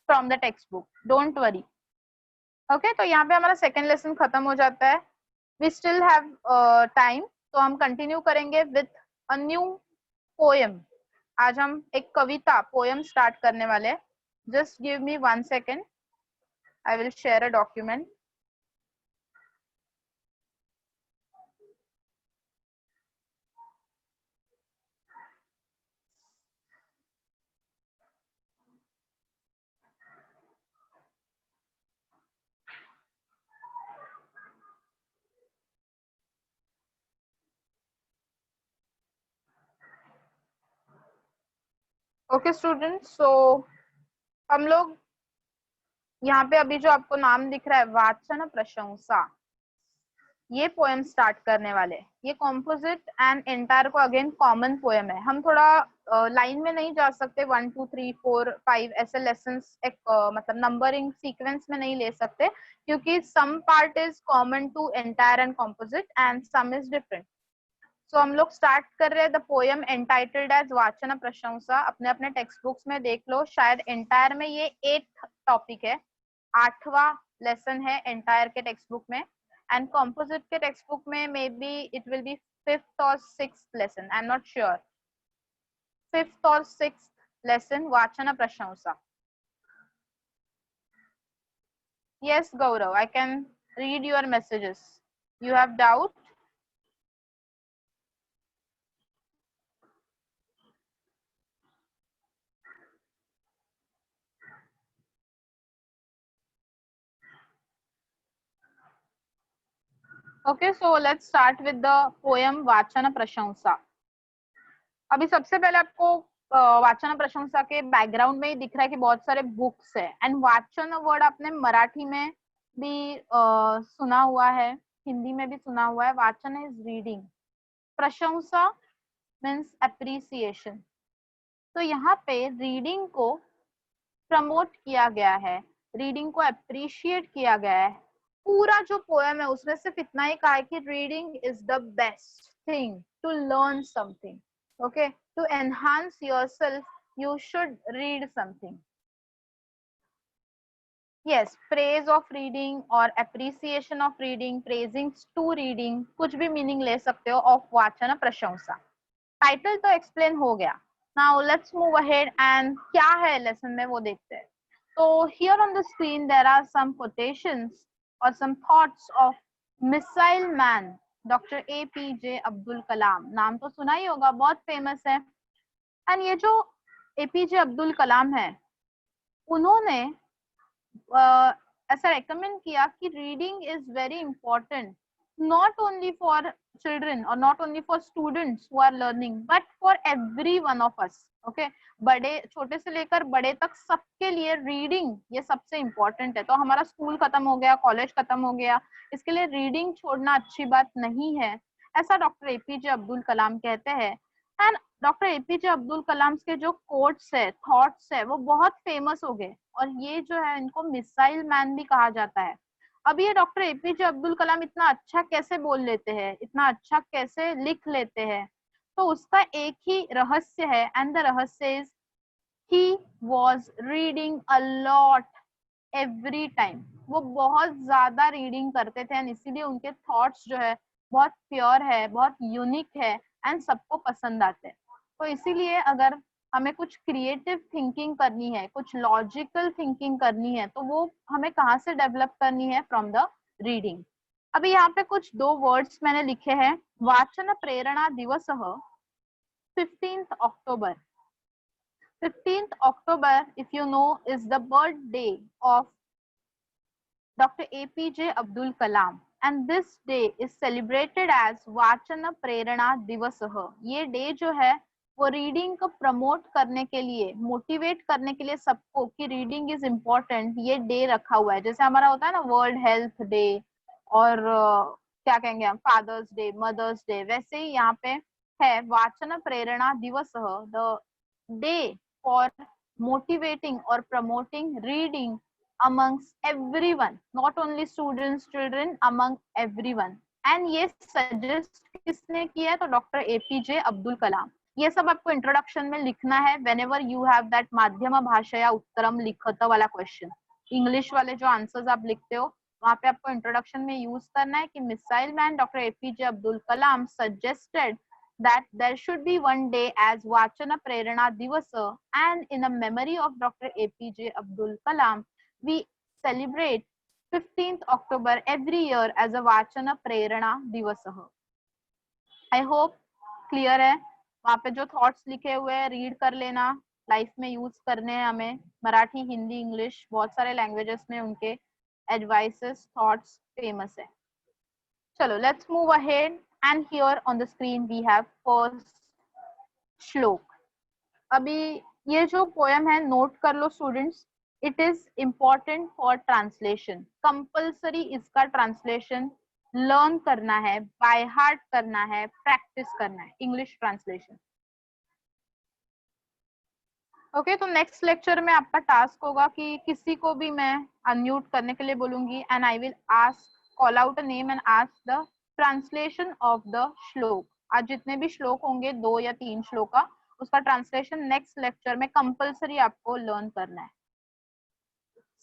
from the text book, don't worry. Okay, तो यहाँ पे हमारा सेकेंड लेसन खत्म हो जाता है। वी स्टिल हैव टाइम, तो हम कंटिन्यू करेंगे विथ अ न्यू पोएम। आज हम एक कविता पोएम स्टार्ट करने वाले हैं। Just give me 1 second. I will share a document. Okay students, so हम लोग यहाँ पे अभी जो आपको नाम दिख रहा है वाचन प्रशंसा, ये पोएम स्टार्ट करने वाले। ये कॉम्पोजिट एंड एंटायर को अगेन कॉमन पोएम है। हम थोड़ा लाइन में नहीं जा सकते, 1 2 3 4 5 ऐसे लेसन्स एक मतलब नंबरिंग सीक्वेंस में नहीं ले सकते, क्योंकि some part is common to entire and composite and some is different. So हम लोग स्टार्ट कर रहे हैं द पोएम एंटाइटल्ड एज वाचन प्रशंसा। अपने अपने टेक्स्ट बुक्स में देख लो, शायद एंटायर में ये 8th टॉपिक है, 8वां लेसन है एंटायर के टेक्स्ट बुक में, एंड कॉम्पोजिट के टेक्स्ट बुक में may be it will be 5th और 6th lesson, I am not sure, 5th और 6th लेसन वाचन प्रशंसा। Yes, Gaurav, I can read your messages. You have doubt? Okay, so let's start with the poem वाचन प्रशंसा। अभी सबसे पहले आपको वाचन प्रशंसा के बैकग्राउंड में ही दिख रहा है कि बहुत सारे बुक्स है, एंड वाचन वर्ड आपने मराठी में भी सुना हुआ है, हिंदी में भी सुना हुआ है। वाचन इज रीडिंग, प्रशंसा मीन्स अप्रिसिएशन। तो यहाँ पे रीडिंग को प्रमोट किया गया है, रीडिंग को अप्रिशिएट किया गया है। पूरा जो पोएम है उसमें सिर्फ इतना ही कहा है कि reading is the best thing to learn something, okay, to enhance yourself you should read something. Yes, praise of reading और appreciation of reading, praising to reading, कुछ भी मीनिंग ले सकते हो ऑफ वाचन प्रशंसा। टाइटल तो एक्सप्लेन हो गया। Now let's move ahead and क्या है लेसन में वो देखते हैं। तो here on the screen there are some quotations or some thoughts of missile man Dr. APJ Abdul Kalam. नाम तो सुना ही होगा, बहुत फेमस है। एंड ये जो APJ अब्दुल कलाम है, उन्होंने ऐसा रेकमेंड किया कि reading is very important, not only for children or not only for students who are learning but for every one of us, okay, बड़े छोटे से लेकर बड़े तक सबके लिए रीडिंग ये सबसे इम्पोर्टेंट है। तो हमारा स्कूल खत्म हो गया, कॉलेज खत्म हो गया, इसके लिए रीडिंग छोड़ना अच्छी बात नहीं है, ऐसा डॉक्टर APJ अब्दुल कलाम कहते हैं। एंड डॉक्टर APJ अब्दुल कलाम के जो कोट्स है, थॉट्स है, वो बहुत फेमस हो गए, और ये जो है इनको मिसाइल मैन भी कहा जाता है। अब ये डॉक्टर APJ अब्दुल कलाम इतना अच्छा कैसे बोल लेते हैं, इतना अच्छा कैसे लिख लेते हैं, तो उसका एक ही रहस्य है, एंड द रहस्य is he was reading a lot every time. वो बहुत ज्यादा रीडिंग करते थे, एंड इसीलिए उनके थॉट्स जो है बहुत प्योर है, बहुत यूनिक है, एंड सबको पसंद आते हैं। तो इसीलिए अगर हमें कुछ क्रिएटिव थिंकिंग करनी है, कुछ लॉजिकल थिंकिंग करनी है, तो वो हमें कहाँ से डेवलप करनी है? From the reading. अभी यहाँ पे कुछ 2 वर्ड्स मैंने लिखे हैं। वाचन प्रेरणा दिवस 15th October. 15th October, if you know, is the birthday of Dr. APJ Abdul Kalam, and this day is celebrated as वाचन प्रेरणा दिवस। ये डे जो है वो रीडिंग को प्रमोट करने के लिए, मोटिवेट करने के लिए सबको कि रीडिंग इज इम्पोर्टेंट, ये डे रखा हुआ है। जैसे हमारा होता है ना वर्ल्ड हेल्थ डे, और क्या कहेंगे हम, फादर्स डे, मदर्स डे, वैसे ही यहाँ पे है वाचन प्रेरणा दिवस, the day for motivating or promoting reading amongst everyone, not only students, children, among everyone. And ये सजेस्ट किसने किया है? तो डॉक्टर APJ अब्दुल कलाम। ये सब आपको इंट्रोडक्शन में लिखना है whenever you have that माध्यम भाषया उत्तरम लिखत वाला क्वेश्चन। इंग्लिश वाले जो आंसर्स आप लिखते हो वहां पे आपको इंट्रोडक्शन में यूज करना है कि missile man doctor APJ Abdul Kalam suggested that there should be one day as Vachana Prerana Divasa, and in a memory of Dr. APJ Abdul Kalam we celebrate 15th October every year as a Vachana Prerana Divasah. I hope clear है. वहाँ पे जो thoughts लिखे हुए हैं read कर लेना, life में यूज करने हैं हमें. मराठी, हिंदी, इंग्लिश, बहुत सारे लैंग्वेजेस में उनके एडवाइसेस, थॉट्स फेमस है. चलो, let's move ahead and here on the screen we have first shlok. अभी ये जो पोएम है नोट कर लो students. It is important for translation. Compulsory इसका ट्रांसलेशन लर्न करना है, बाय हार्ट करना है, प्रैक्टिस करना है. English translation. ओके, तो नेक्स्ट लेक्चर में आपका टास्क होगा कि किसी को भी मैं अनम्यूट करने के लिए बोलूंगी and I will ask, call out a name and ask the translation of the श्लोक. आज जितने भी श्लोक होंगे 2 या 3 श्लोक का, उसका ट्रांसलेशन नेक्स्ट लेक्चर में कंपल्सरी आपको लर्न करना है.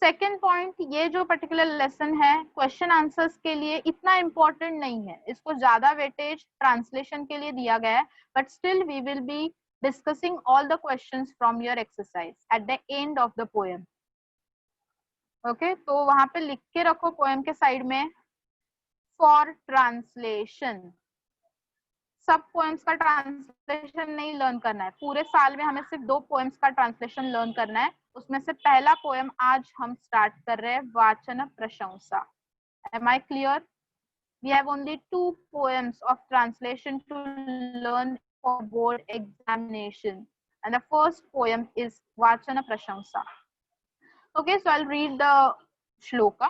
सेकेंड पॉइंट, ये जो पर्टिकुलर लेसन है क्वेश्चन आंसर्स के लिए इतना इम्पोर्टेंट नहीं है. इसको ज्यादा वेटेज ट्रांसलेशन के लिए दिया गया है, but still we will be discussing all the questions from your exercise at the end of the poem. Okay, तो वहां पे लिख के रखो पोएम के साइड में for translation. सब पोएम्स का ट्रांसलेशन नहीं लर्न करना है. पूरे साल में हमें सिर्फ 2 पोएम्स का ट्रांसलेशन लर्न करना है. उसमें से पहला पोएम आज हम स्टार्ट कर रहे हैं, वाचन प्रशंसा. Am I clear? We have only 2 poems of translation to learn for board examination, and the first poem is Vachana Prashansa. Okay, so I'll read the shloka.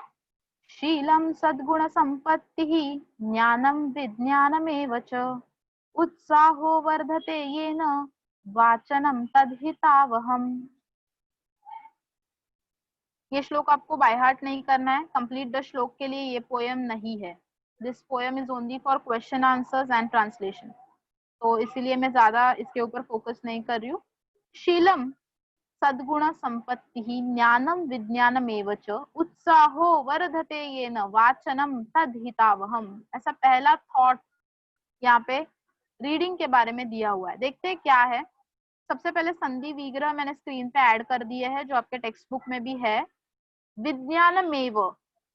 Sheelam sadguna sampattihi jnanam vijnanamev cha utsaho vardhate yena vachanam tadhitavaham. ये श्लोक आपको by heart नहीं करना है. Complete the श्लोक के लिए ये पोएम नहीं है. This poem is only for question answers and translation. तो इसीलिए मैं ज्यादा इसके ऊपर फोकस नहीं कर रही हूँ. शीलम सद्गुण संपत्ति ज्ञानम विज्ञानमेव च उत्साहो वर्धते येन वाचनम तद्हितावहम. ऐसा पहला थॉट यहाँ पे रीडिंग के बारे में दिया हुआ है. देखते हैं क्या है. सबसे पहले संधि विग्रह मैंने स्क्रीन पे ऐड कर दिए है, जो आपके टेक्स्ट बुक में भी है. विज्ञानमेव,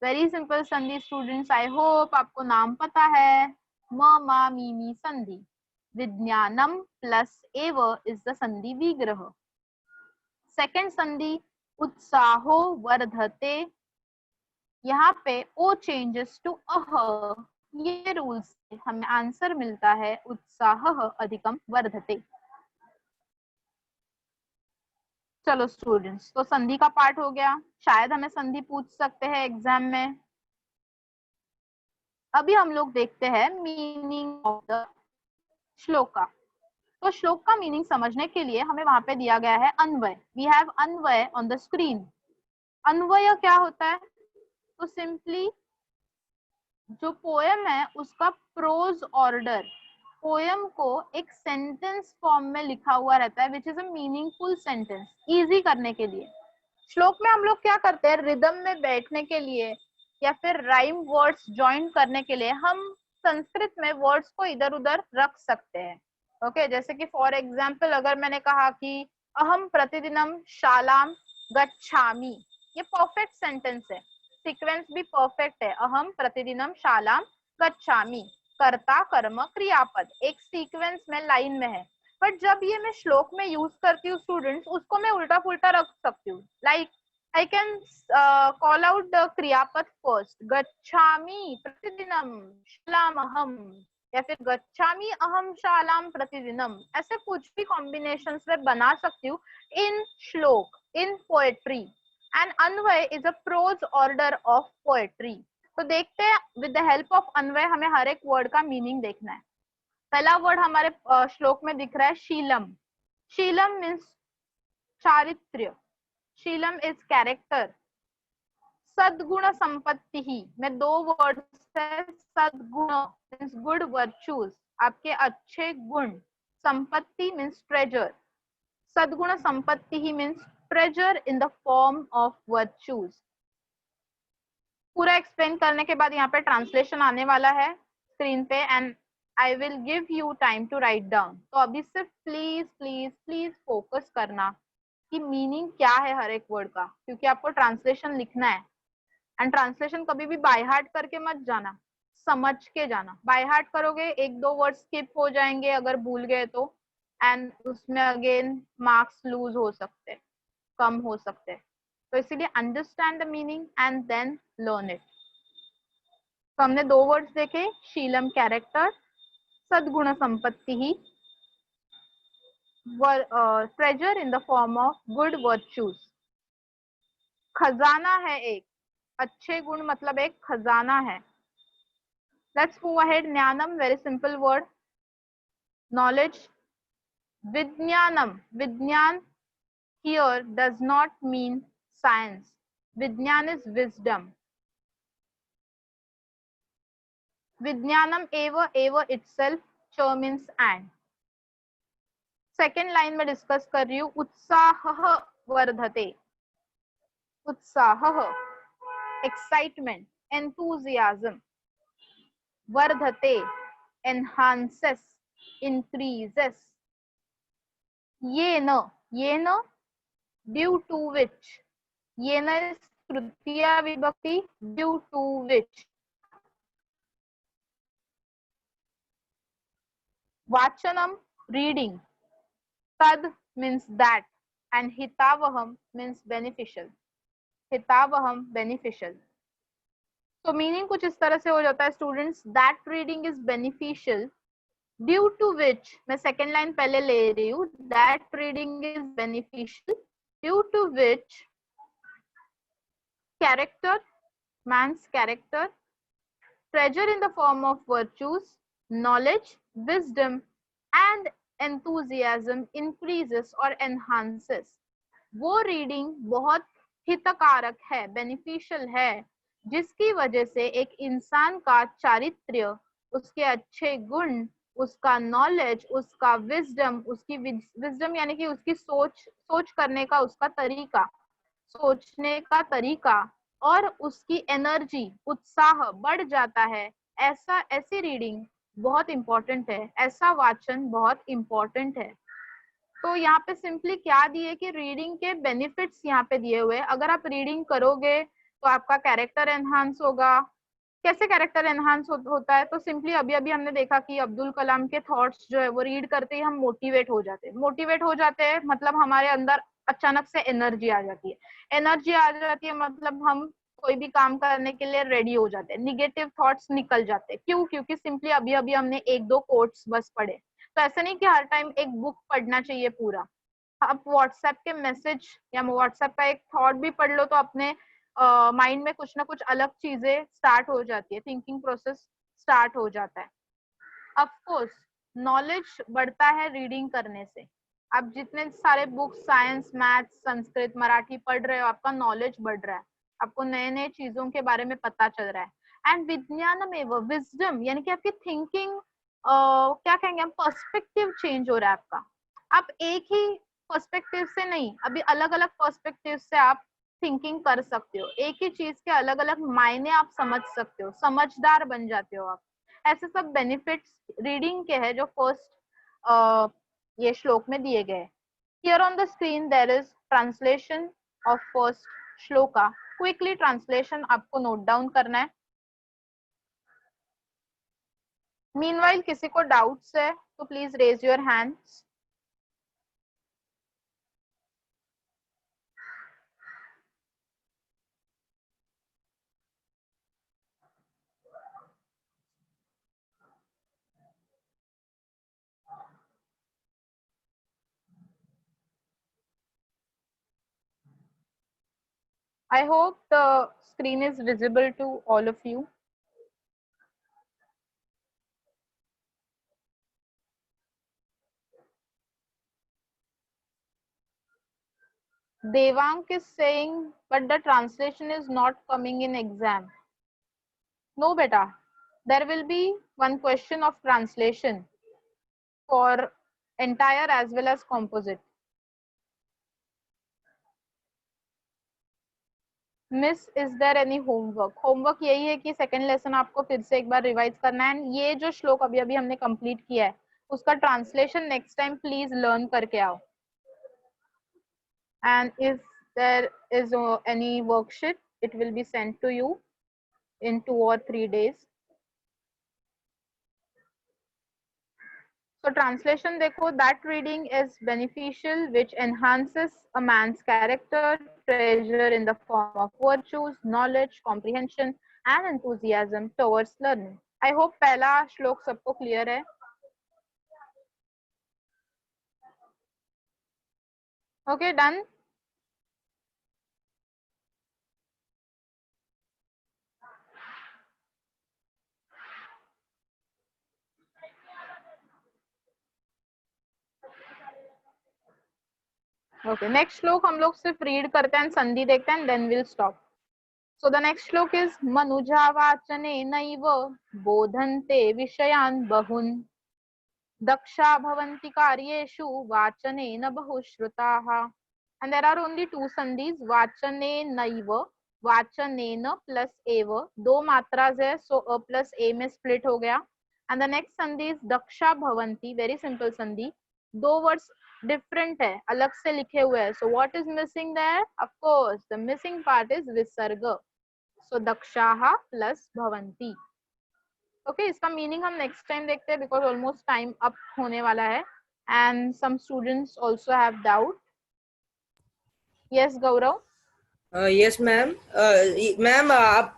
वेरी सिंपल संधि स्टूडेंट्स. आई होप आपको नाम पता है. म मा मी मी संधि. विज्ञानम प्लस एव इज द संधि विग्रह. सेकंड संधि उत्साहो वर्धते. यहाँ पे ओ चेंजेस टू अह. ये रूल से हमें आंसर मिलता है उत्साह अधिकम वर्धते. चलो स्टूडेंट्स, तो संधि का पार्ट हो गया. शायद हमें संधि पूछ सकते हैं एग्जाम में. अभी हम लोग देखते हैं मीनिंग ऑफ द श्लोका. तो श्लोक का मीनिंग समझने के लिए हमें वहां पे दिया गया है अन्वय. We have Anvay on the screen. अन्वय क्या होता है? तो सिंपली जो पोएम है उसका प्रोज ऑर्डर, पोएम को एक सेंटेंस फॉर्म में लिखा हुआ रहता है, which is a meaningful sentence. Easy करने के लिए श्लोक में हम लोग क्या करते हैं, रिदम में बैठने के लिए या फिर राइम वर्ड्स ज्वाइन करने के लिए हम संस्कृत में वर्ड्स को इधर उधर रख सकते हैं. ओके, जैसे कि फॉर एग्जाम्पल अगर मैंने कहा कि अहम प्रतिदिनम शालाम गच्छामि, ये परफेक्ट सेंटेंस है. सीक्वेंस भी परफेक्ट है. अहम प्रतिदिनम शालाम गच्छामि, कर्ता कर्म क्रियापद एक सीक्वेंस में लाइन में है. बट जब ये मैं श्लोक में यूज करती हूँ स्टूडेंट्स, उसको मैं उल्टा पुल्टा रख सकती हूँ. Like I can call out the क्रियापद फर्स्ट, गच्छामि प्रतिदिनम शालाम अहम, या फिर गच्छामि अहम शालाम प्रतिदिनम. ऐसे कुछ भी कॉम्बिनेशंस में बना सकती हूँ in shloka, in poetry. And anvaya is a prose order of poetry. तो देखते हैं विद द हेल्प ऑफ अन्वय हमें हर एक वर्ड का मीनिंग देखना है. पहला वर्ड हमारे श्लोक में दिख रहा है शीलम. शीलम मीन्स चारित्र्य. Sheelam is character. सद्गुण संपत्ति ही में 2 वर्ड्स है. सद्गुण मीन्स गुड वर्च्यूज, आपके अच्छे गुण. संपत्ति मीन्स ट्रेजर. सद्गुण संपत्ति ही means treasure in the form of virtues. पूरा एक्सप्लेन करने के बाद यहाँ पे ट्रांसलेशन आने वाला है स्क्रीन पे and I will give you time to write down. तो अभी सिर्फ प्लीज प्लीज प्लीज फोकस करना कि मीनिंग क्या है हर एक वर्ड का, क्योंकि आपको ट्रांसलेशन लिखना है. एंड ट्रांसलेशन कभी भी बाय हार्ट करके मत जाना, समझ के जाना। बाय हार्ट करोगे एक दो वर्ड स्किप हो जाएंगे अगर भूल गए तो, एंड उसमें अगेन मार्क्स लूज हो सकते हैं, कम हो सकते हैं। तो इसीलिए understand the meaning and then learn it. तो हमने दो वर्ड्स देखे, शीलम कैरेक्टर, सद्गुण संपत्ति ही, treasure in the form of good virtues. खजाना है एक, अच्छे गुण मतलब एक खजाना है। Let's move ahead. ज्ञानम, वेरी सिंपल वर्ड, नॉलेज। विज्ञानम, विज्ञान here does not mean science. Vijnan is wisdom. Vijnanam eva, eva itself, ch means and. Second line में डिस्कस कर रही हूँ, उत्साह वर्धते। उत्साह, एक्साइटमेंट, enthusiasm. वर्धते, enhances, increases. ये न ड्यू टू विच, ये न तृतीया विभक्ति, ड्यू टू विच। वाचनम, रीडिंग, तद मीन्स दैट, एंड हितावहम मीन्स बेनिफिशियल। हितावहम बेनिफिशियल। तो मीनिंग कुछ इस तरह से हो जाता है students, that reading is beneficial, due to which, मैं सेकेंड लाइन पहले ले रही हूँ, that reading is beneficial due to which character, man's character, treasure in the form of virtues, knowledge, wisdom and enthusiasm increases or enhances. वो reading बहुत हितकारक है, beneficial है, जिसकी वजह से एक इंसान का चारित्र्य, उसके अच्छे गुण, उसका नॉलेज, उसका विजडम, उसकी विजडम यानी कि उसकी सोच करने का उसका तरीका, सोचने का तरीका और उसकी एनर्जी, उत्साह बढ़ जाता है। ऐसी रीडिंग बहुत इंपॉर्टेंट है, ऐसा वाचन बहुत इंपॉर्टेंट है। तो यहाँ पे सिंपली क्या दिए कि रीडिंग के बेनिफिट्स यहाँ पे दिए हुए। अगर आप रीडिंग करोगे तो आपका कैरेक्टर एनहांस होगा। कैसे कैरेक्टर एनहांस होता है? तो सिंपली अभी अभी हमने देखा कि अब्दुल कलाम के थॉट्स जो है वो रीड करते ही हम मोटिवेट हो जाते हैं। मोटिवेट हो जाते हैं मतलब हमारे अंदर अचानक से एनर्जी आ जाती है। एनर्जी आ जाती है मतलब हम कोई भी काम करने के लिए रेडी हो जाते हैं, निगेटिव थॉट्स निकल जाते हैं। क्यों? क्योंकि सिंपली अभी अभी हमने एक दो कोट्स बस पढ़े। तो ऐसा नहीं कि हर टाइम एक बुक पढ़ना चाहिए पूरा। आप व्हाट्सएप के मैसेज या व्हाट्सएप का एक थॉट भी पढ़ लो तो अपने माइंड में कुछ ना कुछ अलग चीजें स्टार्ट हो जाती है, थिंकिंग प्रोसेस स्टार्ट हो जाता है। ऑफ कोर्स नॉलेज बढ़ता है रीडिंग करने से। आप जितने सारे books science, maths, Sanskrit, Marathi पढ़ रहे हो, आपका नॉलेज बढ़ रहा है, आपको नए नए चीजों के बारे में पता चल रहा है। एंड विज्ञानम एवं विजडम यानी कि आपकी थिंकिंग क्या कहेंगे हम, पर्सपेक्टिव चेंज हो रहा है आपका। आप एक ही पर्सपेक्टिव से नहीं, अभी अलग अलग पर्सपेक्टिव से आप थिंकिंग कर सकते हो। एक ही चीज के अलग अलग मायने आप समझ सकते हो, समझदार बन जाते हो आप। ऐसे सब बेनिफिट्स रीडिंग के हैं जो फर्स्ट ये श्लोक में दिए गए। Here on the screen there is translation of first shloka. Quickly translation आपको नोट डाउन करना है। मीनवाइल किसी को डाउट्स है तो please raise your hands. I hope the screen is visible to all of you. Devang is saying, but the translation is not coming in exam. No, beta. There will be one question of translation for entire as well as composite. Miss is there any homework? Homework यही है कि second lesson आपको फिर से एक बार revise करना है। ये जो श्लोक अभी अभी हमने कंप्लीट किया है उसका translation next time please learn करके आओ। And if there is any worksheet, It will be sent to you in 2 or 3 days. So translation देखो, that reading is beneficial, which enhances a man's character, treasure in the form of virtues, knowledge, comprehension, and enthusiasm towards learning. I hope पहला श्लोक सबको clear है. Okay, done. Okay, next श्लोक हम लोग सिर्फ read करते हैं, संधि देखते हैं, then we'll stop. So the next श्लोक is मनुजा वाचनेनैव बोधन्ते विषयान् बहून् दक्षा भवन्ति कार्येषु वाचनेन बहुश्रुताः. And there are only two sandhis, वाचनेनैव, वाचनेन plus एव, दो मात्रास है, so a plus a में split हो गया. And the next sandhi is Daksha भवन्ति, very simple sandhi. दो words different है, अलग से लिखे हुए हैं. So what is missing there? Of course, the missing part is visarga. So दक्षाः plus भवन्ति. Okay, इसका मीनिंग हम नेक्स्ट टाइम देखते हैं, बिकॉज ऑलमोस्ट टाइम अप होने वाला है and some students also have doubt. Yes Gaurav. Yes ma'am. Ma'am आप